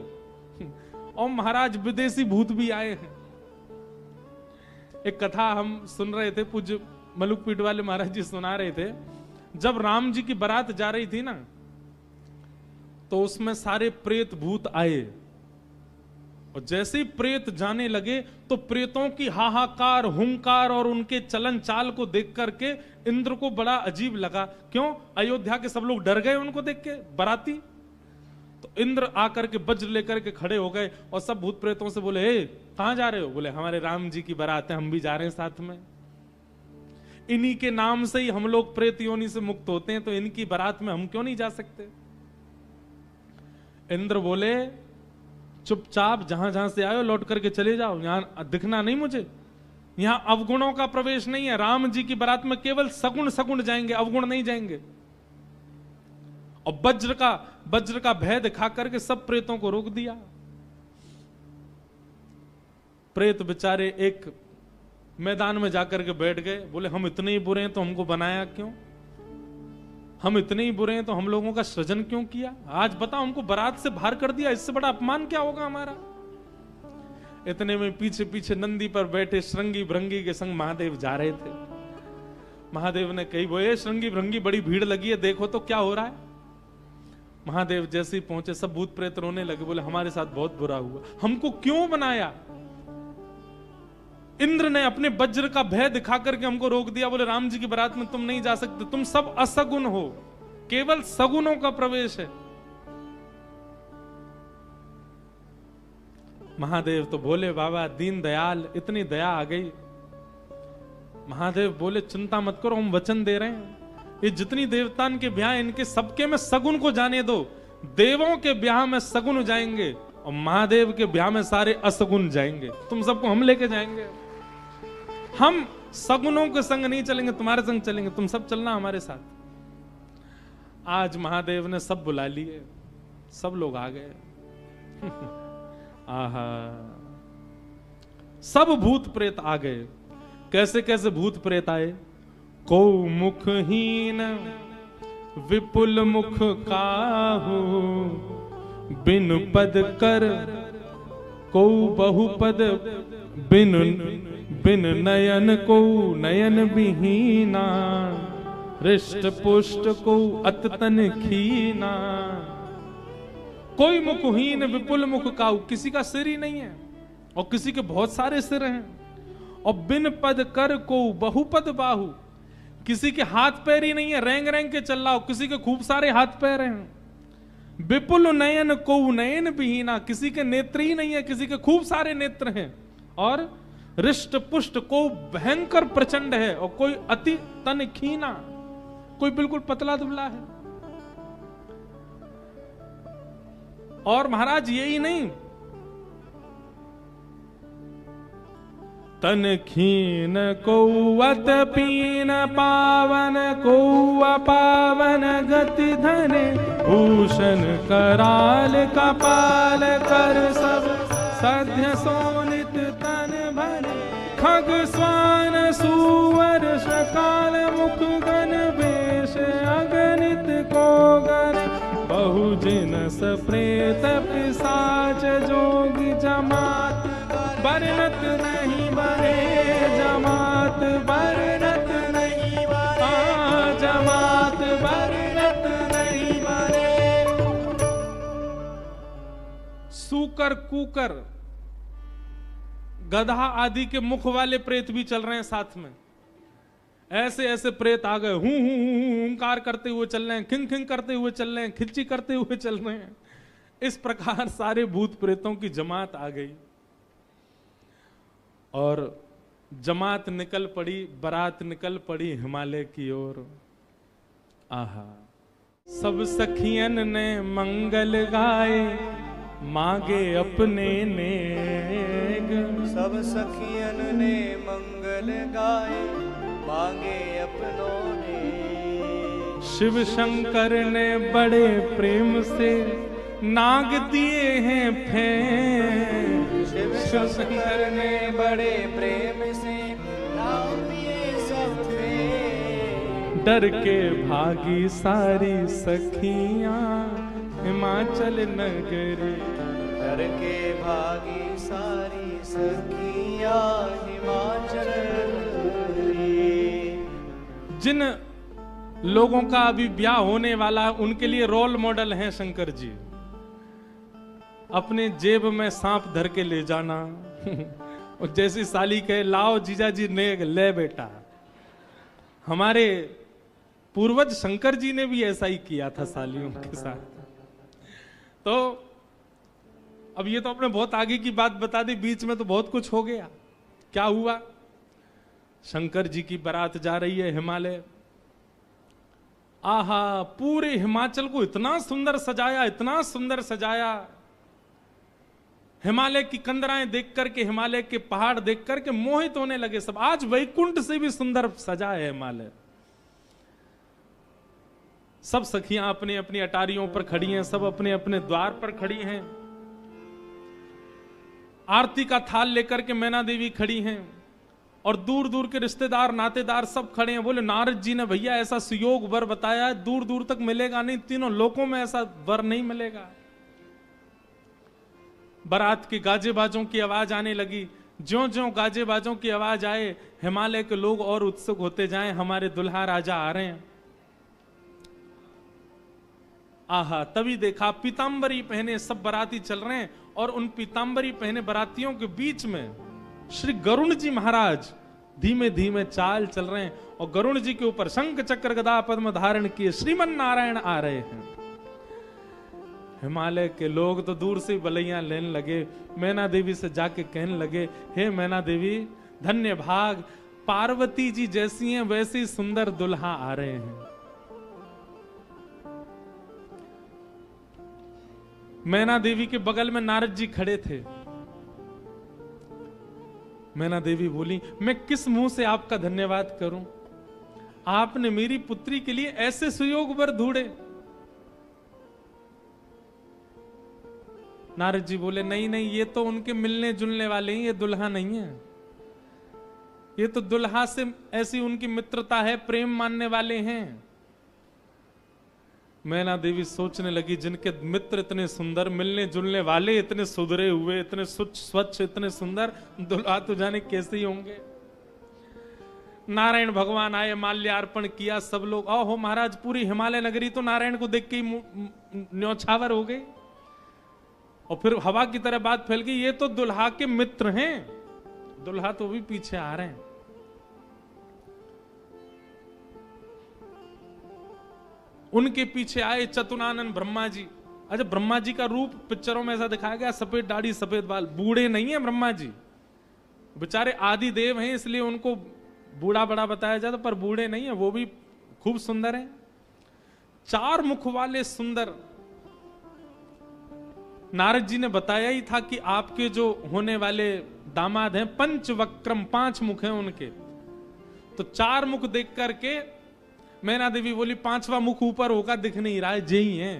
और महाराज विदेशी भूत भी आए हैं। एक कथा हम सुन रहे थे, पूज्य मलुकपीठ वाले महाराज जी सुना रहे थे। जब राम जी की बारात जा रही थी ना, तो उसमें सारे प्रेत भूत आए, और जैसे ही प्रेत जाने लगे तो प्रेतों की हाहाकार, हुंकार और उनके चलन चाल को देख करके इंद्र को बड़ा अजीब लगा। क्यों? अयोध्या के सब लोग डर गए उनको देख के, बाराती। तो इंद्र आकर के वज्र लेकर के खड़े हो गए, और सब भूत प्रेतों से बोले हे कहां जा रहे हो? बोले हमारे राम जी की बारात है, हम भी जा रहे हैं साथ में। इन्हीं के नाम से ही हम लोग प्रेत योनि से मुक्त होते हैं, तो इनकी बारात में हम क्यों नहीं जा सकते? इंद्र बोले चुपचाप जहां जहां से आए हो लौट करके चले जाओ, यहां दिखना नहीं मुझे। यहां अवगुणों का प्रवेश नहीं है। राम जी की बारात में केवल सगुण सगुण जाएंगे, अवगुण नहीं जाएंगे। और वज्र का भय दिखा करके सब प्रेतों को रोक दिया। प्रेत बेचारे एक मैदान में जाकर के बैठ गए, बोले हम इतने ही बुरे हैं तो हमको बनाया क्यों? हम इतने ही बुरे हैं तो हम लोगों का सृजन क्यों किया? आज बताओ, हमको बारात से बाहर कर दिया, इससे बड़ा अपमान क्या होगा हमारा? इतने में पीछे पीछे नंदी पर बैठे श्रृंगी भृंगी के संग महादेव जा रहे थे। महादेव ने कही, वो श्रृंगी भृंगी बड़ी भीड़ लगी है, देखो तो क्या हो रहा है। महादेव जैसे ही पहुंचे सब भूत प्रेत रोने लगे, बोले हमारे साथ बहुत बुरा हुआ, हमको क्यों बनाया? इंद्र ने अपने वज्र का भय दिखा करके हमको रोक दिया। बोले राम जी की बारात में तुम नहीं जा सकते, तुम सब असगुण हो, केवल सगुणों का प्रवेश है। महादेव तो बोले बाबा दीन दयाल, इतनी दया आ गई। महादेव बोले चिंता मत करो, हम वचन दे रहे हैं, ये जितनी देवतान के ब्याह इनके सबके में सगुण को जाने दो। देवों के ब्याह में सगुण जाएंगे और महादेव के ब्याह में सारे असगुण जाएंगे। तुम सबको हम लेके जाएंगे, हम सगुणों के संग नहीं चलेंगे, तुम्हारे संग चलेंगे, तुम सब चलना हमारे साथ। आज महादेव ने सब बुला लिए, सब लोग आ गए। आहा, सब भूत प्रेत आ गए। कैसे कैसे भूत प्रेत आए? को मुखहीन विपुल मुख काहू, बिन पद कर को बहुपद, बिन नयन को नयन विहीना, हृष्ट पुष्ट को अततन खीना। कोई मुखहीन विपुल मुख काहू, किसी का सिर ही नहीं है और किसी के बहुत सारे सिर हैं। और बिन पद कर को बहुपद बाहु, किसी के हाथ पैर ही नहीं है, रेंग रेंग के चल रहा हो, किसी के खूब सारे हाथ पैर हैं। विपुल नयन को नयन विहीना, किसी के नेत्र ही नहीं है, किसी के खूब सारे नेत्र हैं। और हृष्ट पुष्ट को भयंकर प्रचंड है, और कोई अति तन खीना, कोई बिल्कुल पतला दुबला है। और महाराज यही नहीं, तन खीन को अत पीन पावन को अपावन गति धन, भूषण कराल कपाल कर सब सध्य सोनित तन भरे, खग स्वान सुवर सकाल मुख गण वेश अगणित को गण, बहुजिनस प्रेत पिशाच जोगी जमात, बरनत नहीं बरे जमात, बरनत नहीं बरे जमात, बरनत नहीं बरे। सूकर कुकर गधा आदि के मुख वाले प्रेत भी चल रहे हैं साथ में। ऐसे ऐसे प्रेत आ गए, हूं हुंकार करते हुए चल रहे हैं, खिंग खिंग करते हुए चल रहे हैं, खिच्ची करते हुए चल रहे हैं। इस प्रकार सारे भूत प्रेतों की जमात आ गई और जमात निकल पड़ी, बारात निकल पड़ी हिमालय की ओर। आहा, सब सखियन ने मंगल गाए, मांगे अपने नेग। सब सखियन ने मंगल गाए, मांगे अपनों ने। शिव शंकर ने बड़े प्रेम से नाग दिए हैं फेंक। शिव शंकर ने बड़े प्रेम से नाग दिए सब फेंक। डर के भागी सारी सखियां हिमाचल नगरी, डर के भागी सारी सखियां हिमाचल नगरी। जिन लोगों का अभी ब्याह होने वाला है उनके लिए रोल मॉडल हैं शंकर जी। अपने जेब में सांप धर के ले जाना और जैसी साली कहे लाओ जीजा जी ने ले बेटा। हमारे पूर्वज शंकर जी ने भी ऐसा ही किया था सालियों के साथ। तो अब ये तो आपने बहुत आगे की बात बता दी, बीच में तो बहुत कुछ हो गया। क्या हुआ? शंकर जी की बारात जा रही है हिमालय। आहा, पूरे हिमाचल को इतना सुंदर सजाया, इतना सुंदर सजाया। हिमालय की कंदराएं देख करके, हिमालय के पहाड़ देख करके मोहित होने लगे सब। आज वैकुंठ से भी सुंदर सजा है हिमालय। सब सखियां अपनी अपनी अटारियों पर खड़ी हैं, सब अपने अपने द्वार पर खड़ी हैं। आरती का थाल लेकर के मैना देवी खड़ी हैं और दूर दूर के रिश्तेदार नातेदार सब खड़े हैं। बोले नारद जी ने भैया ऐसा सुयोग वर बताया है, दूर दूर तक मिलेगा नहीं, तीनों लोकों में ऐसा वर नहीं मिलेगा। बारात के गाजे बाजों की आवाज आने लगी। ज्यों ज्यों गाजे बाजों की आवाज आए, हिमालय के लोग और उत्सुक होते जाएं, हमारे दुल्हा राजा आ रहे हैं। आहा, तभी देखा पीतांबरी पहने सब बाराती चल रहे हैं और उन पीतांबरी पहने बारातियों के बीच में श्री गरुण जी महाराज धीमे धीमे चाल चल रहे हैं और गरुण जी के ऊपर शंख चक्र गदा पद्म धारण किए श्रीमन नारायण आ रहे हैं। हिमालय के लोग तो दूर से बलैया लेने लगे। मैना देवी से जाके कहने लगे, हे मैना देवी धन्य भाग, पार्वती जी जैसी हैं वैसी सुंदर दुल्हा आ रहे हैं। मैना देवी के बगल में नारद जी खड़े थे। मैना देवी बोली, मैं किस मुंह से आपका धन्यवाद करूं? आपने मेरी पुत्री के लिए ऐसे सुयोग वर ढूंढे। नारद जी बोले, नहीं नहीं, ये तो उनके मिलने जुलने वाले हैं, ये दुल्हा नहीं है। ये तो दुल्हा से ऐसी उनकी मित्रता है, प्रेम मानने वाले हैं। मैना देवी सोचने लगी, जिनके मित्र इतने सुंदर, मिलने जुलने वाले इतने सुधरे हुए, इतने स्वच्छ, इतने सुंदर, दुल्हा तो जाने कैसे ही होंगे। नारायण भगवान आए, माल्यार्पण किया, सब लोग ओहो महाराज, पूरी हिमालय नगरी तो नारायण को देख के ही न्यौछावर हो गई। और फिर हवा की तरह बात फैल गई, ये तो दुल्हा के मित्र हैं, दुल्हा तो भी पीछे आ रहे हैं। उनके पीछे आए चतुरानन ब्रह्मा जी। अच्छा, ब्रह्मा जी का रूप पिक्चरों में ऐसा दिखाया गया, सफेद दाढ़ी सफेद बाल, बूढ़े नहीं है ब्रह्मा जी, बेचारे आदि देव हैं इसलिए उनको बूढ़ा बड़ा बताया जाता, पर बूढ़े नहीं है, वो भी खूब सुंदर हैं। 4 मुख वाले सुंदर। नारद जी ने बताया ही था कि आपके जो होने वाले दामाद हैं पंचवक्रम, 5 मुख हैं उनके। तो 4 मुख देख करके मैना देवी बोली, 5वां मुख ऊपर होगा, दिख नहीं रहा है, यही है।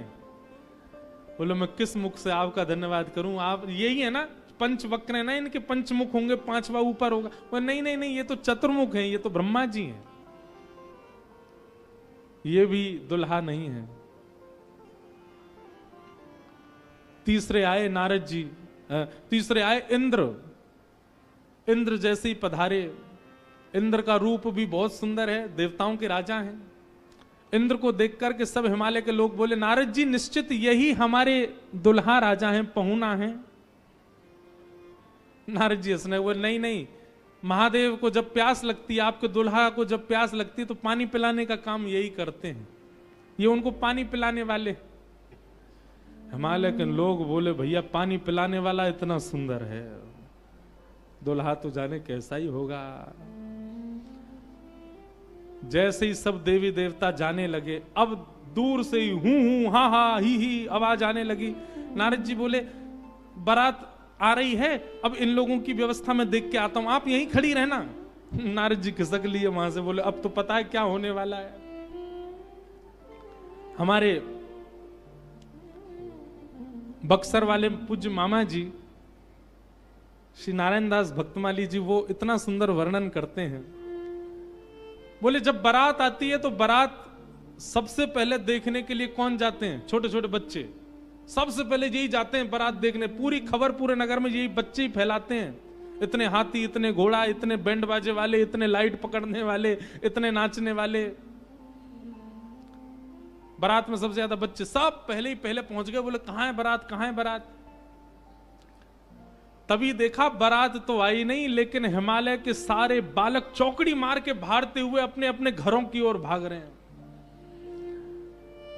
बोलो, मैं किस मुख से आपका धन्यवाद करूं? आप यही है ना, पंचवक्र है ना, इनके 5 मुख होंगे, 5वां ऊपर होगा। वो नहीं नहीं नहीं, ये तो चतुर्मुख है, ये तो ब्रह्मा जी हैं, ये भी दुल्हा नहीं है। तीसरे आए नारद जी, तीसरे आए इंद्र। इंद्र जैसे ही पधारे। इंद्र का रूप भी बहुत सुंदर है, देवताओं के राजा हैं। इंद्र को देख करके सब हिमालय के लोग बोले, नारद जी निश्चित यही हमारे दुल्हा राजा हैं, पहुना हैं। नारद जी हंसने बोले, नहीं नहीं, महादेव को जब प्यास लगती है, आपके दुल्हा को जब प्यास लगती है तो पानी पिलाने का काम यही करते हैं, ये उनको पानी पिलाने वाले। हिमालय के लोग बोले, भैया पानी पिलाने वाला इतना सुंदर है, दुल्हा तो जाने कैसा ही होगा। जैसे ही सब देवी देवता जाने लगे, अब दूर से ही हूं हूं हा हा ही आवाज आने लगी। नारद जी बोले, बारात आ रही है, अब इन लोगों की व्यवस्था में देख के आता हूं, आप यहीं खड़ी रहना। नारद जी खिसक लिए वहां से, बोले अब तो पता है क्या होने वाला है। हमारे बक्सर वाले पूज्य मामा जी श्री नारायण दास भक्तमाली जी, वो इतना सुंदर वर्णन करते हैं। बोले, जब बारात आती है तो बारात सबसे पहले देखने के लिए कौन जाते हैं? छोटे छोटे बच्चे सबसे पहले यही जाते हैं बारात देखने। पूरी खबर पूरे नगर में यही बच्चे ही फैलाते हैं। इतने हाथी, इतने घोड़ा, इतने बैंड बाजे वाले, इतने लाइट पकड़ने वाले, इतने नाचने वाले। बारात में सबसे ज्यादा बच्चे, सब पहले ही पहले पहुंच गए। बोले, कहां है बारात, कहां है बारात? तभी देखा बारात तो आई नहीं, लेकिन हिमालय के सारे बालक चौकड़ी मार के भागते हुए अपने अपने घरों की ओर भाग रहे हैं।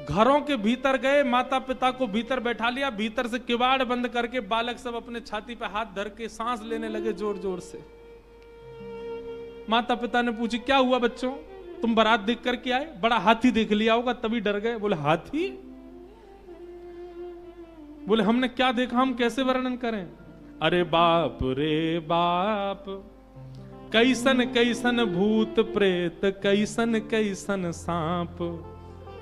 घरों के भीतर गए, माता पिता को भीतर बैठा लिया, भीतर से किवाड़ बंद करके बालक सब अपने छाती पे हाथ धर के सांस लेने लगे जोर जोर से। माता पिता ने पूछी, क्या हुआ बच्चों, तुम बारात देख करके आए? बड़ा हाथी देख लिया होगा तभी डर गए। बोले, हाथी? बोले, हमने क्या देखा, हम कैसे वर्णन करें? अरे बाप रे बाप, कैसन कैसन भूत प्रेत, कैसन कैसन सांप।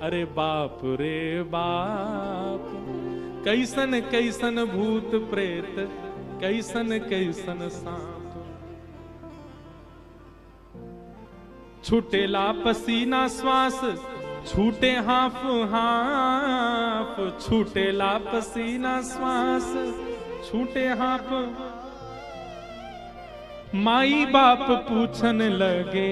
अरे बाप रे बाप, कैसन कैसन भूत प्रेत, कैसन कैसन सांप। छूटेला पसीना श्वास, छूटे हाफ हाफ, छूटेला पसीना श्वास, छूटे हाफ। माई बाप पूछन लगे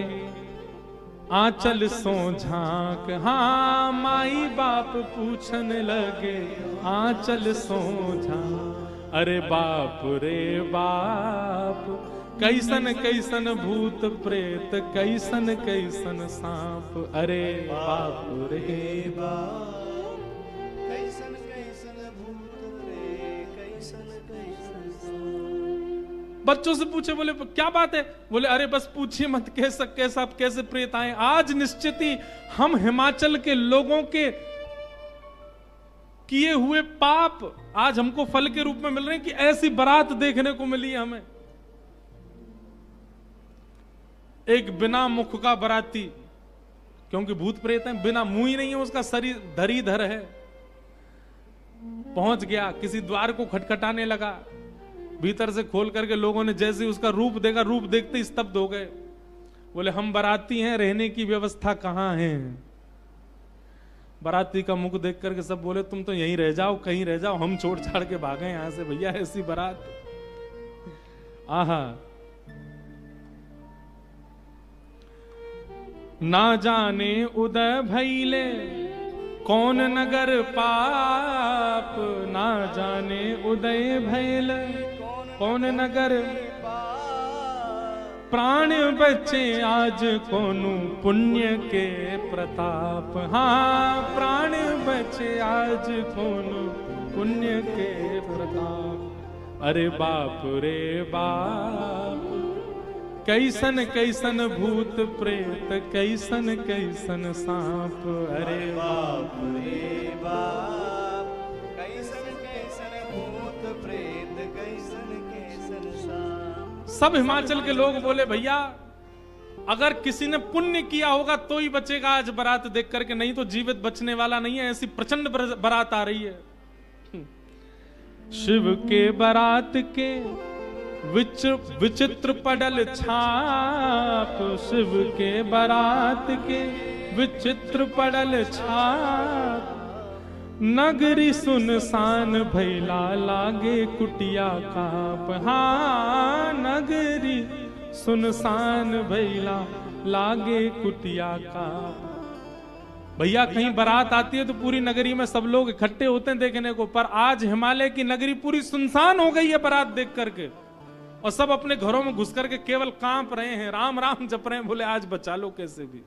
आंचल सो झांक, हाँ माई बाप पूछन लगे आंचल सो झांक। अरे बाप रे बाप, कैसन कैसन भूत प्रेत, कैसन कैसन सांप। अरे बाप रे बाप, कैसन कैसन भूत प्रेत, कैसन कैसन सांप। बच्चों से पूछे, बोले क्या बात है? बोले अरे बस पूछिए मत, कैसे प्रेत आए। आज निश्चित ही हम हिमाचल के लोगों के किए हुए पाप आज हमको फल के रूप में मिल रहे हैं कि ऐसी बारात देखने को मिली है हमें। एक बिना मुख का बराती, क्योंकि भूत प्रेत है, बिना मुंह ही नहीं है, उसका शरीर धरीधर है, पहुंच गया, किसी द्वार को खटखटाने लगा, भीतर से खोल करके लोगों ने जैसे उसका रूप देखा, रूप देखते ही स्तब्ध हो गए। बोले हम बाराती हैं, रहने की व्यवस्था कहां है? बाराती का मुख देख करके सब बोले तुम तो यहीं रह जाओ, कहीं रह जाओ, हम छोड़ छाड़ के भागे यहां से, भैया ऐसी बारात। आहा, ना जाने उदय भैले कौन नगर पाप, ना जाने उदय भैले कौन नगर प्राण बचे आज कोनु पुण्य के प्रताप। हाँ प्राण बचे आज कोनु पुण्य के प्रताप। अरे बाप रे बाप, कैसन कैसन भूत प्रेत, कैसन कैसन सांप। अरे बाप रे बाप, कैसन कैसन भूत प्रेत, कैसन कैसन सांप। सब हिमाचल के लोग बोले भैया अगर किसी ने पुण्य किया होगा तो ही बचेगा आज बारात देख करके, नहीं तो जीवित बचने वाला नहीं है। ऐसी प्रचंड बारात आ रही है। शिव के बारात के विचित्र पडल छाप, शिव के बारात के विचित्र पडल छाप। नगरी सुनसान भैला लागे कुटिया काप। हाँ नगरी सुनसान भैला लागे कुटिया काप। भैया कहीं बारात आती है तो पूरी नगरी में सब लोग इकट्ठे होते हैं देखने को, पर आज हिमालय की नगरी पूरी सुनसान हो गई है बारात देख करके, और सब अपने घरों में घुस करके केवल कांप रहे हैं, राम राम जप रहे हैं, बोले आज बचा लो कैसे भी।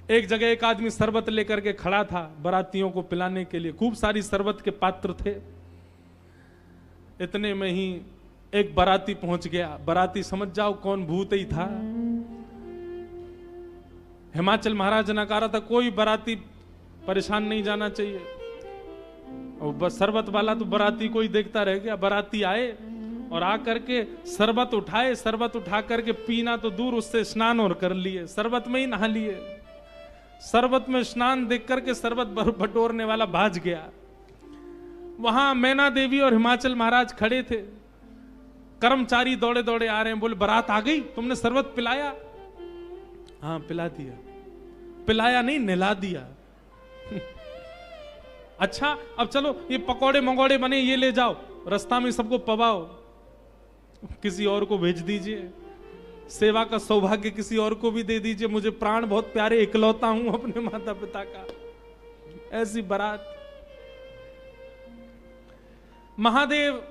एक जगह एक आदमी शरबत लेकर के खड़ा था बारातियों को पिलाने के लिए, खूब सारी शरबत के पात्र थे। इतने में ही एक बाराती पहुंच गया। बाराती समझ जाओ कौन भूत ही था। हिमाचल महाराज ने कहा था कोई बाराती परेशान नहीं जाना चाहिए, और बस शरबत वाला तो बाराती को ही देखता रह गया। बाराती आए और आकर के शरबत उठाए, शरबत उठा करके पीना तो दूर, उससे स्नान और कर लिए, शरबत में ही नहा लिए। शरबत में स्नान देख करके शरबत बटोरने वाला भाज गया। वहां मैना देवी और हिमाचल महाराज खड़े थे। कर्मचारी दौड़े दौड़े आ रहे हैं, बोले बारात आ गई, तुमने शरबत पिलाया? हाँ पिला दिया। पिलाया नहीं, नहला दिया। अच्छा अब चलो ये पकौड़े मंगोड़े बने, ये ले जाओ, रास्ता में सबको पवाओ, किसी और को भेज दीजिए, सेवा का सौभाग्य किसी और को भी दे दीजिए, मुझे प्राण बहुत प्यारे, इकलौता हूं अपने माता पिता का। ऐसी बारात। महादेव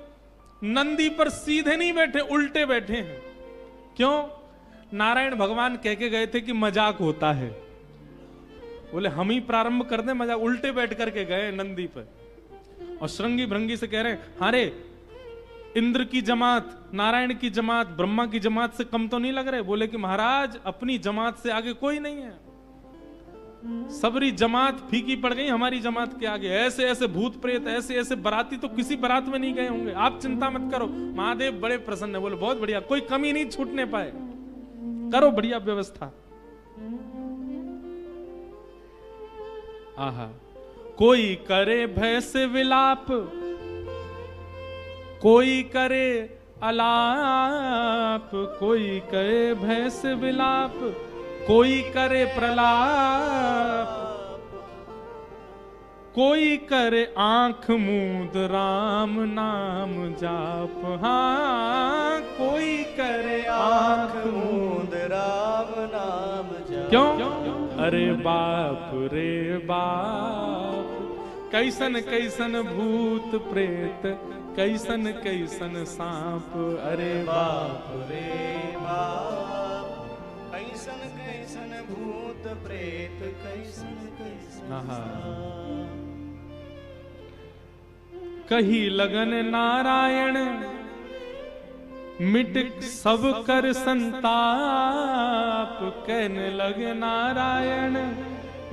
नंदी पर सीधे नहीं बैठे, उल्टे बैठे हैं। क्यों? नारायण भगवान कह के गए थे कि मजाक होता है। बोले हम ही प्रारंभ कर दें मजाक, उल्टे बैठ करके गए नंदी पर, और श्रृंगी भृंगी से कह रहे हैं हारे इंद्र की जमात, नारायण की जमात, ब्रह्मा की जमात से कम तो नहीं लग रहे? बोले कि महाराज अपनी जमात से आगे कोई नहीं है। सबरी जमात फीकी पड़ गई हमारी जमात के आगे। ऐसे ऐसे भूत प्रेत, ऐसे ऐसे बराती तो किसी बारात में नहीं गए होंगे। आप चिंता मत करो, महादेव बड़े प्रसन्न है। बोले बहुत बढ़िया, कोई कमी नहीं छूटने पाए, करो बढ़िया व्यवस्था। आहा, कोई करे भय से विलाप, कोई करे अलाप, कोई करे भय से विलाप, कोई करे प्रलाप, कोई करे आंख मूंद राम नाम जाप। हाँ, कोई करे आंख मूंद राम नाम जाप। क्यों? अरे बाप रे बाप, कैसन कैसन भूत प्रेत, कैसन कैसन सांप। अरे बाप रे बाप, कैसन कैसन भूत प्रेत, कैसन कैसन सांप। कही लगन नारायण, मिट सब कर संताप। कहने लगे नारायण,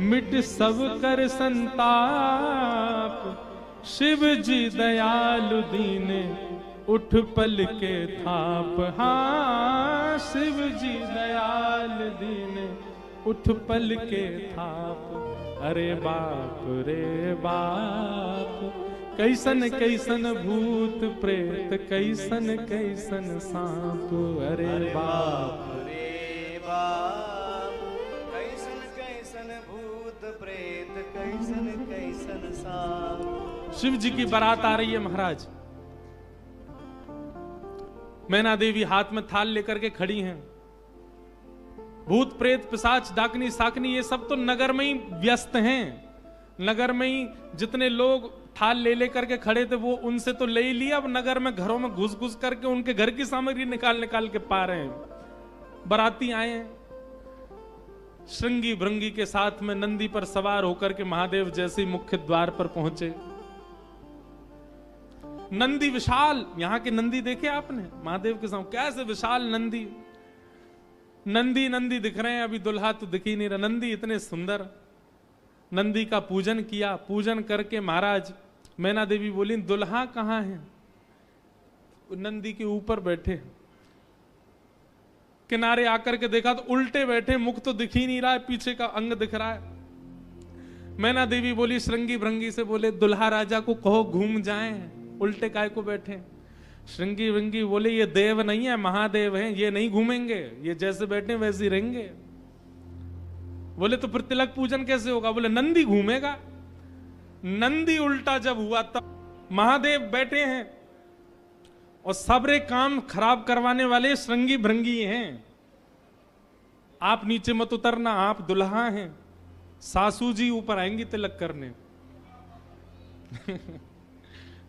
मिट सब कर संताप। शिव जी दयालु दीन, उठ पल के थाप। हाँ, शिव जी दयालु दीन, उठ पल के थाप। अरे बाप रे बाप, कैसन कैसन भूत प्रेत, कैसन कैसन सांप। अरे बाप रे बाप, कैसन कैसन भूत प्रेत, कैसन कैसन सांप। शिव जी की बारात आ रही है महाराज। मैना देवी हाथ में थाल लेकर के खड़ी हैं। भूत प्रेत पिशाच डाकनी साकनी ये सब तो नगर में ही व्यस्त हैं। नगर में ही जितने लोग थाल ले लेकर के खड़े थे वो उनसे तो ले ही लिया। अब नगर में घरों में घुस घुस करके उनके घर की सामग्री निकाल निकाल के पा रहे हैं। बाराती आए हैं, श्रृंगी भृंगी के साथ में नंदी पर सवार होकर के महादेव जैसे ही मुख्य द्वार पर पहुंचे। नंदी विशाल, यहां के नंदी देखे आपने महादेव के सामने कैसे विशाल नंदी। नंदी नंदी दिख रहे हैं, अभी दुल्हा तो दिख ही नहीं रहा। नंदी इतने सुंदर। नंदी का पूजन किया। पूजन करके महाराज मैना देवी बोली दुल्हा कहां है? नंदी के ऊपर बैठे। किनारे आकर के देखा तो उल्टे बैठे, मुख तो दिख ही नहीं रहा है, पीछे का अंग दिख रहा है। मैना देवी बोली श्रृंगी भृंगी से, बोले दुल्हा राजा को कहो घूम जाएं, उल्टे काय को बैठे। श्रृंगी भृंगी बोले ये देव नहीं है, महादेव हैं, ये नहीं घूमेंगे, ये जैसे बैठे वैसे ही रहेंगे। बोले तो फिर तिलक पूजन कैसे होगा? बोले नंदी घूमेगा। नंदी उल्टा जब हुआ तब महादेव बैठे हैं और सबरे काम खराब करवाने वाले श्रृंगी भृंगी हैं। आप नीचे मत उतरना, आप दुल्हा हैं, सासू जी ऊपर आएंगी तिलक करने।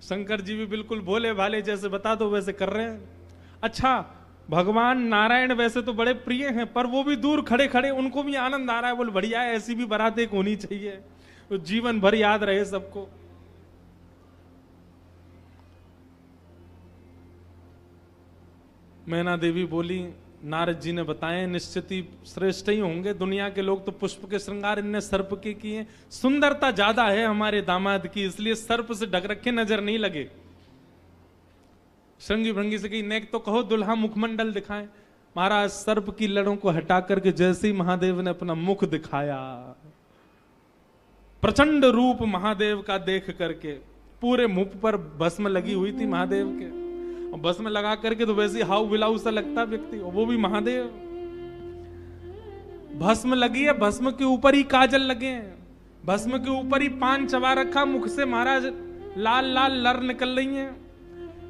शंकर जी भी बिल्कुल भोले भाले, जैसे बता दो वैसे कर रहे हैं। अच्छा, भगवान नारायण वैसे तो बड़े प्रिय हैं, पर वो भी दूर खड़े खड़े उनको भी आनंद आ रहा है। बोले बढ़िया है, ऐसी भी बारात एक होनी चाहिए, तो जीवन भर याद रहे सबको। मैना देवी बोली नारद जी ने बताए निश्चित ही श्रेष्ठ ही होंगे। दुनिया के लोग तो पुष्प के श्रृंगार, इनने सर्प के किए। सुंदरता ज्यादा है हमारे दामाद की, इसलिए सर्प से ढक रखे, नजर नहीं लगे। श्रृंगी भृंगी से कही नेक तो कहो दुल्हा मुखमंडल दिखाएं। महाराज सर्प की लड़ों को हटा करके जैसे ही महादेव ने अपना मुख दिखाया, प्रचंड रूप महादेव का देख करके पूरे मुख पर भस्म लगी हुई थी महादेव के, और भस्म लगा करके तो वैसे हाउ बिलाऊ सा लगता व्यक्ति, और वो भी महादेव। भस्म लगी है, भस्म के ऊपर ही काजल लगे हैं, भस्म के ऊपर ही पान चबा रखा, मुख से महाराज लाल लाल लर निकल रही हैं।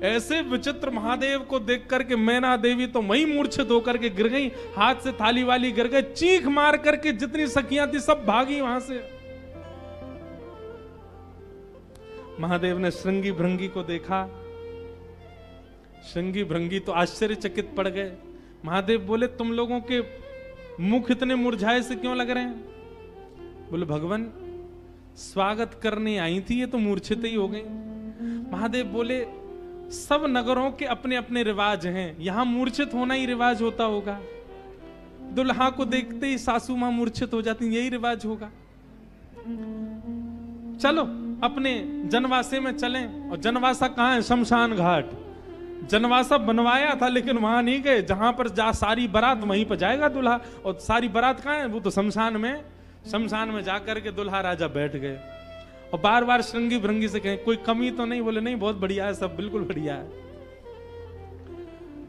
ऐसे विचित्र महादेव को देख करके मैना देवी तो वहीं मूर्छित होकर के गिर गई, हाथ से थाली वाली गिर गए, चीख मार करके जितनी सखियां थी सब भागी वहां से। महादेव ने श्रृंगी भृंगी को देखा, श्रृंगी भृंगी तो आश्चर्यचकित पड़ गए। महादेव बोले तुम लोगों के मुख इतने मुरझाए से क्यों लग रहे हैं? बोले भगवान स्वागत करने आई थी, ये तो मूर्छित ही हो गई। महादेव बोले सब नगरों के अपने अपने रिवाज हैं, यहां मूर्छित होना ही रिवाज होता होगा। दुल्हा को देखते ही सासू मां मूर्छित हो जाती, यही रिवाज होगा। चलो अपने जनवासे में चलें। और जनवासा कहाँ है? शमशान घाट। जनवासा बनवाया था लेकिन वहां नहीं गए, जहां पर जा सारी बारात वहीं पर जाएगा दूल्हा। और सारी बारात कहाँ है? वो तो शमशान में। शमशान में जाकर के दूल्हा राजा बैठ गए और बार बार श्रृंगी भृंगी से कहें कोई कमी तो नहीं? बोले नहीं, बहुत बढ़िया है, सब बिल्कुल बढ़िया है।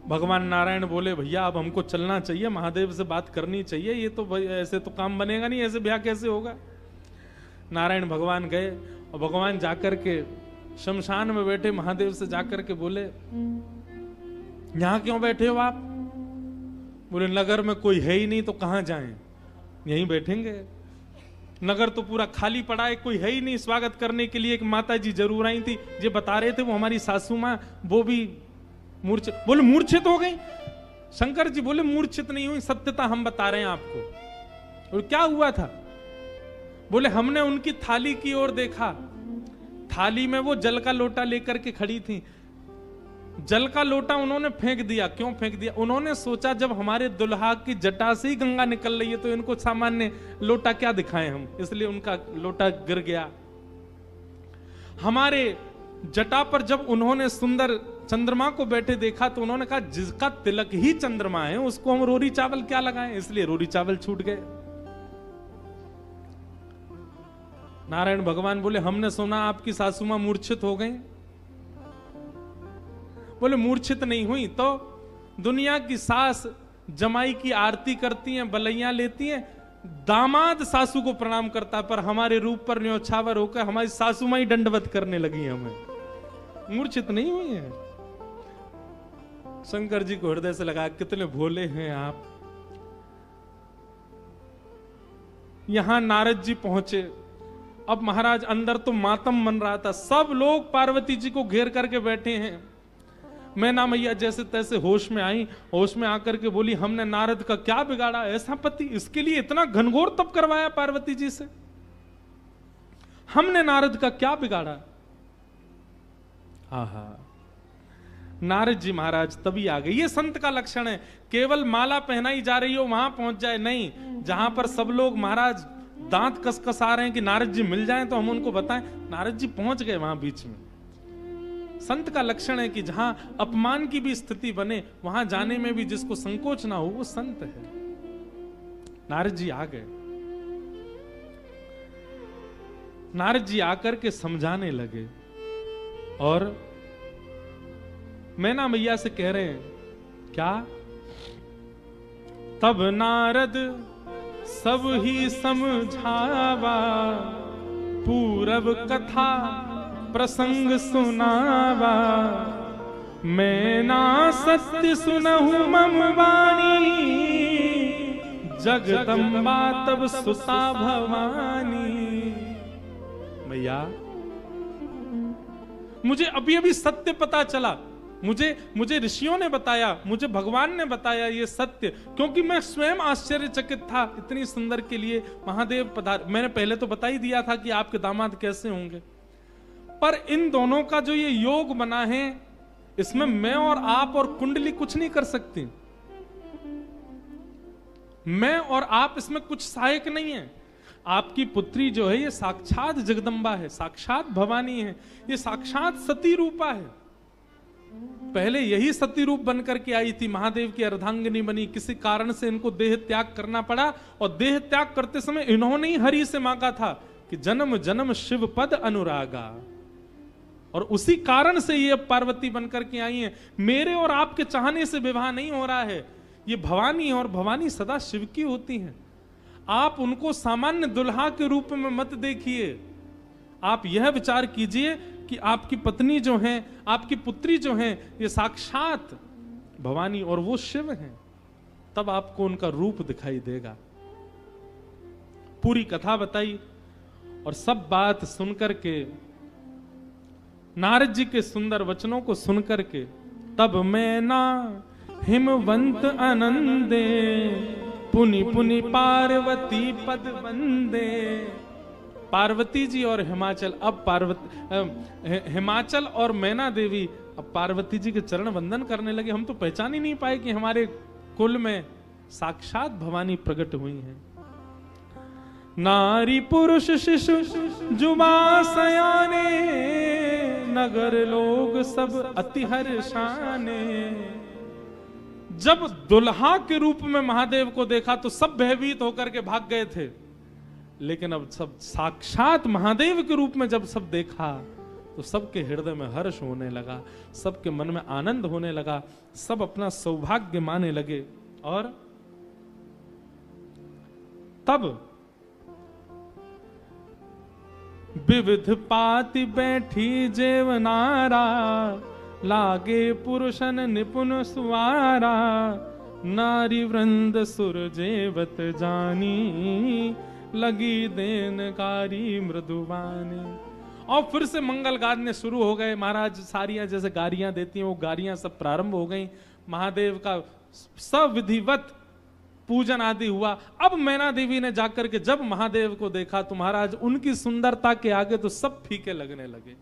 भगवान नारायण बोले भैया अब हमको चलना चाहिए, महादेव से बात करनी चाहिए, ये तो ऐसे तो काम बनेगा नहीं, ऐसे ब्याह कैसे होगा। नारायण भगवान गए और भगवान जाकर के शमशान में बैठे महादेव से जाकर के बोले यहां क्यों बैठे हो आप? बोले नगर में कोई है ही नहीं तो कहां जाएं, यहीं बैठेंगे। नगर तो पूरा खाली पड़ा है, कोई है ही नहीं स्वागत करने के लिए। एक माता जी जरूर आई थी, ये बता रहे थे वो हमारी सासू माँ, वो भी मूर्छित। बोले मूर्छित हो गई? शंकर जी बोले मूर्छित नहीं हुई, सत्यता हम बता रहे हैं आपको। और क्या हुआ था? बोले हमने उनकी थाली की ओर देखा, थाली में वो जल का लोटा लेकर के खड़ी थी। जल का लोटा उन्होंने फेंक दिया। क्यों फेंक दिया? उन्होंने सोचा जब हमारे दुल्हा की जटा से ही गंगा निकल रही है तो इनको सामान्य लोटा क्या दिखाएं हम, इसलिए उनका लोटा गिर गया। हमारे जटा पर जब उन्होंने सुंदर चंद्रमा को बैठे देखा तो उन्होंने कहा जिसका तिलक ही चंद्रमा है उसको हम रोरी चावल क्या लगाएं, इसलिए रोरी चावल छूट गए। नारायण भगवान बोले हमने सुना आपकी सासू मां मूर्छित हो गई। बोले मूर्छित नहीं हुई तो दुनिया की सास जमाई की आरती करती हैं, बलैया लेती हैं, दामाद सासू को प्रणाम करता है, पर हमारे रूप पर न्योछावर होकर हमारी सासू मां ही दंडवत करने लगी हमें। मूर्छित नहीं हुई है। शंकर जी को हृदय से लगा कितने भोले हैं आप। यहां नारद जी पहुंचे। अब महाराज अंदर तो मातम बन रहा था, सब लोग पार्वती जी को घेर करके बैठे हैं। मैना मैया जैसे तैसे होश में आई, होश में आकर के बोली हमने नारद का क्या बिगाड़ा, ऐसा पति, इसके लिए इतना घनघोर तप करवाया पार्वती जी से, हमने नारद का क्या बिगाड़ा। आहा, नारद जी महाराज तभी आ गए। ये संत का लक्षण है, केवल माला पहनाई जा रही हो वहां पहुंच जाए नहीं, जहां पर सब लोग महाराज दांत कसकसा रहे हैं कि नारद जी मिल जाएं तो हम उनको बताएं, नारद जी पहुंच गए वहां बीच में। संत का लक्षण है कि जहां अपमान की भी स्थिति बने वहां जाने में भी जिसको संकोच ना हो वो संत है। नारद जी आ गए। नारद जी आकर के समझाने लगे और मैना मैया से कह रहे हैं क्या? तब नारद सब ही समझावा, पूरब कथा प्रसंग सुनावा, मैना सत्य सुनहु मम वाणी, जगदम्बा तब सुता भवानी। भैया मुझे अभी अभी सत्य पता चला, मुझे ऋषियों ने बताया, मुझे भगवान ने बताया ये सत्य, क्योंकि मैं स्वयं आश्चर्यचकित था। इतनी सुंदर के लिए महादेव पधार। मैंने पहले तो बता ही दिया था कि आपके दामाद कैसे होंगे, पर इन दोनों का जो ये योग बना है इसमें मैं और आप और कुंडली कुछ नहीं कर सकती। मैं और आप इसमें कुछ सहायक नहीं है। आपकी पुत्री जो है ये साक्षात जगदम्बा है, साक्षात भवानी है, ये साक्षात सती रूपा है। पहले यही सती रूप बनकर के आई थी, महादेव की अर्धांगिनी बनी, किसी कारण से इनको देह त्याग करना पड़ा और देह त्याग करते समय इन्होंने ही हरि से मांगा था कि जन्म जन्म शिव पद अनुरागा, और उसी कारण से ये पार्वती बनकर के आई हैं। मेरे और आपके चाहने से विवाह नहीं हो रहा है, ये भवानी और भवानी सदा शिव की होती हैं। आप उनको सामान्य दुल्हा के रूप में मत देखिए, आप यह विचार कीजिए कि आपकी पत्नी जो हैं, आपकी पुत्री जो हैं, ये साक्षात भवानी और वो शिव हैं, तब आपको उनका रूप दिखाई देगा। पूरी कथा बताई और सब बात सुनकर के, नारद जी के सुंदर वचनों को सुनकर के, तब मैना हिमवंत आनंदे, पुनि पुनि पार्वती पद वंदे। पार्वती जी और हिमाचल, अब हिमाचल और मैना देवी अब पार्वती जी के चरण वंदन करने लगे। हम तो पहचान ही नहीं पाए कि हमारे कुल में साक्षात भवानी प्रकट हुई हैं। नारी पुरुष शिशु जुबा सयाने, नगर लोग सब अति हर्षाने। जब दुल्हा के रूप में महादेव को देखा तो सब भयभीत होकर के भाग गए थे, लेकिन अब सब साक्षात महादेव के रूप में जब सब देखा तो सबके हृदय में हर्ष होने लगा, सबके मन में आनंद होने लगा, सब अपना सौभाग्य माने लगे। और तब विविध पाति बैठी जेवनारा, लागे पुरुषन निपुण सुवारा, नारी वृंद सुर जेवत जानी, लगी देनकारी मृदुवानी। और फिर से मंगल गाने शुरू हो गए। महाराज सारियां जैसे गारियां देती हैं वो गारियां सब प्रारंभ हो गई। महादेव का सविधिवत पूजन आदि हुआ। अब मैना देवी ने जाकर के जब महादेव को देखा तो महाराज उनकी सुंदरता के आगे तो सब फीके लगने लगे।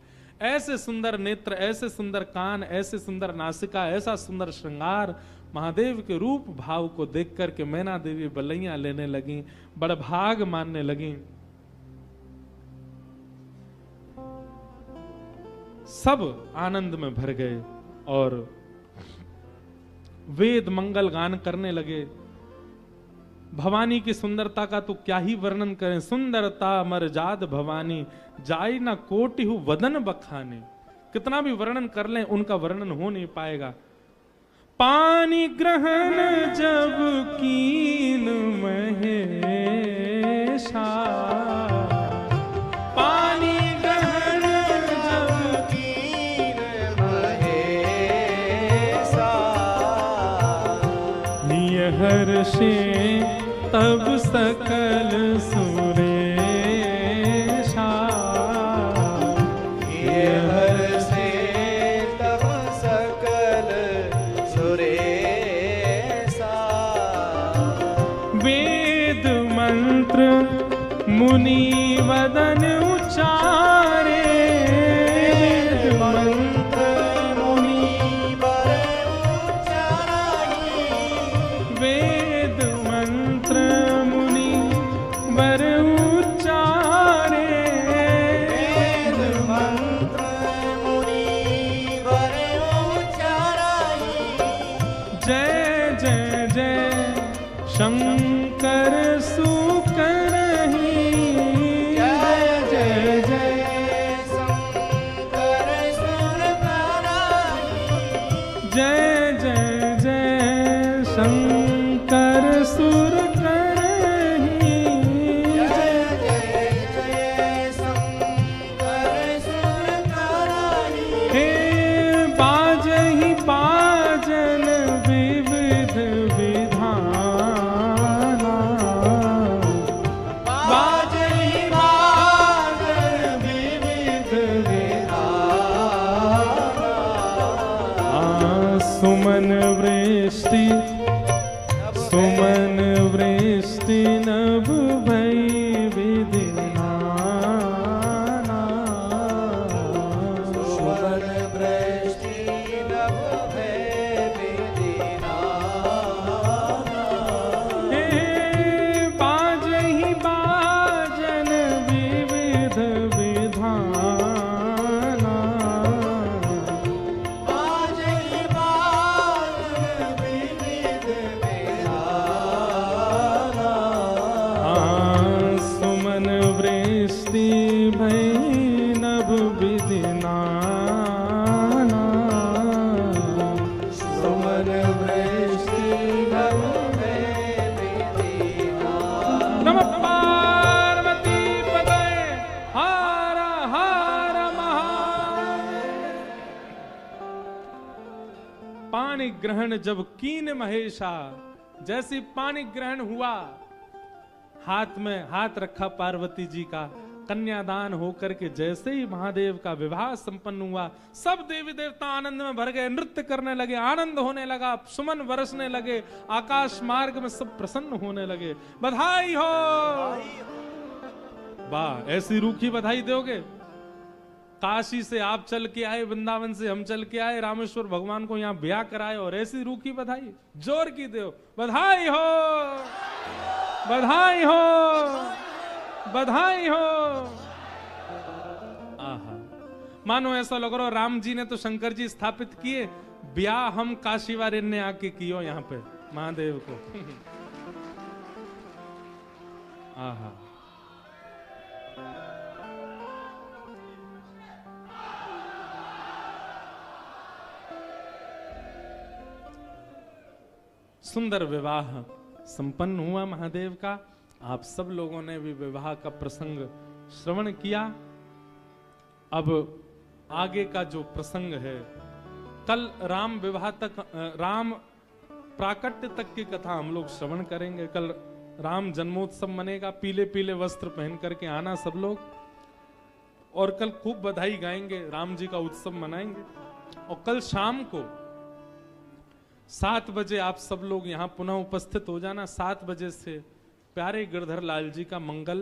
ऐसे सुंदर नेत्र, ऐसे सुंदर कान, ऐसे सुंदर नासिका, ऐसा सुंदर श्रृंगार, महादेव के रूप भाव को देख करके मैना देवी बलैया लेने लगी, बड़भाग मानने लगी। सब आनंद में भर गए और वेद मंगल गान करने लगे। भवानी की सुंदरता का तो क्या ही वर्णन करें। सुंदरता मरजाद भवानी, जाई ना कोटि हु वदन बखाने। कितना भी वर्णन कर लें उनका वर्णन हो नहीं पाएगा। पानी ग्रहण जब कीन महेशा, पानी ग्रहण जब कीन महेशा, हर्षे तब सकल सुरेशा, हर्षे तब सकल सुरेशा। वेद मंत्र मुनि वदन उचारे, वेद मंत्र मुनि वर उचाराई, वेद मंत्र मुनि वर उचारे, वेद मंत्र मुनि वर उचाराई। जय जय जय शंकर सुकरहि, जय जय जय शंकर सुरकराई। जय जय जय शंकर सुरकरहि, जय जय जय शंकर सुरकराई। हे बाजहि बाजन विविध विधाना, बाजहि बाजन विविध विधाना। सुमन वृष्टि सुमन वृष्टि नभ भई विधिनाना, सुमन वृष्टि नभ भय विधिनाना। हे बाजहि बाजन विविध विधाना, बाजहि बाजन विविध विधाना। सुमन वृष्टि भई नभ विधिनाना, सुमन वृष्टि नभ भय विधिनाना। नमः पार्वती पतये हर हर महादेव। पानी ग्रहण जब कीन महेशा, जैसी पानी ग्रहण हुआ, हाथ में हाथ रखा पार्वती जी का, कन्यादान होकर के जैसे ही महादेव का विवाह संपन्न हुआ, सब देवी देवता आनंद में भर गए, नृत्य करने लगे, आनंद होने लगा, सुमन बरसने लगे, आकाश मार्ग में सब प्रसन्न होने लगे। बधाई हो। वाह, ऐसी रूखी बधाई दोगे? काशी से आप चल के आए, वृंदावन से हम चल के आए, रामेश्वर भगवान को यहाँ ब्याह कराए और ऐसी रूखी बधाई जोर की दो। बधाई हो, बधाई हो। बधाई हो। आहा, मानो ऐसा लग रहा राम जी ने तो शंकर जी स्थापित किए, ब्याह हम काशी वाले ने आके कियो यहाँ पे महादेव को। आहा, सुंदर विवाह संपन्न हुआ महादेव का। आप सब लोगों ने भी विवाह का प्रसंग श्रवण किया। अब आगे का जो प्रसंग है, कल राम विवाह तक, राम प्राकट्य तक की कथा हम लोग श्रवण करेंगे। कल राम जन्मोत्सव मनेगा, पीले पीले वस्त्र पहन करके आना सब लोग, और कल खूब बधाई गाएंगे, राम जी का उत्सव मनाएंगे। और कल शाम को 7 बजे आप सब लोग यहाँ पुनः उपस्थित हो जाना। 7 बजे से प्यारे गिरधर लाल जी का मंगल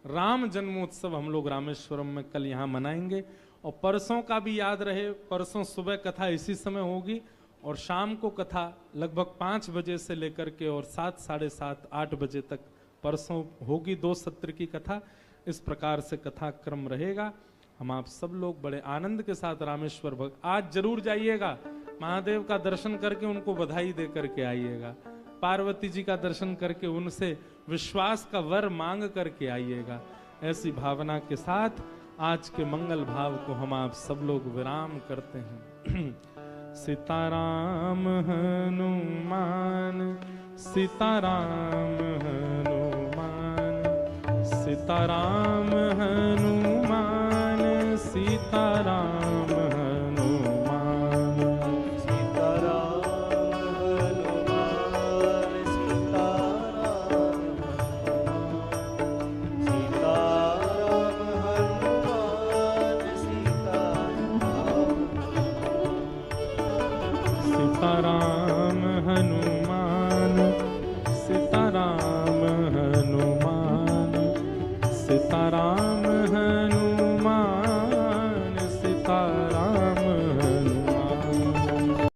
राम जन्मोत्सव हम लोग रामेश्वरम में कल यहाँ मनाएंगे। और परसों का भी याद रहे, परसों सुबह कथा इसी समय होगी और शाम को कथा लगभग 5 बजे से लेकर के और 7, साढ़े 7, 8 बजे तक परसों होगी। 2 सत्र की कथा, इस प्रकार से कथा क्रम रहेगा। हम आप सब लोग बड़े आनंद के साथ रामेश्वर आज जरूर जाइएगा, महादेव का दर्शन करके उनको बधाई दे करके आइएगा, पार्वती जी का दर्शन करके उनसे विश्वास का वर मांग करके आइएगा। ऐसी भावना के साथ आज के मंगल भाव को हम आप सब लोग विराम करते हैं। सीताराम हनुमान, सीताराम हनुमान, सीताराम हनुमान, सीताराम हनुमान, सीताराम हनुमान, सीताराम हनुमान, सीताराम हनुमान, सीताराम, सीताराम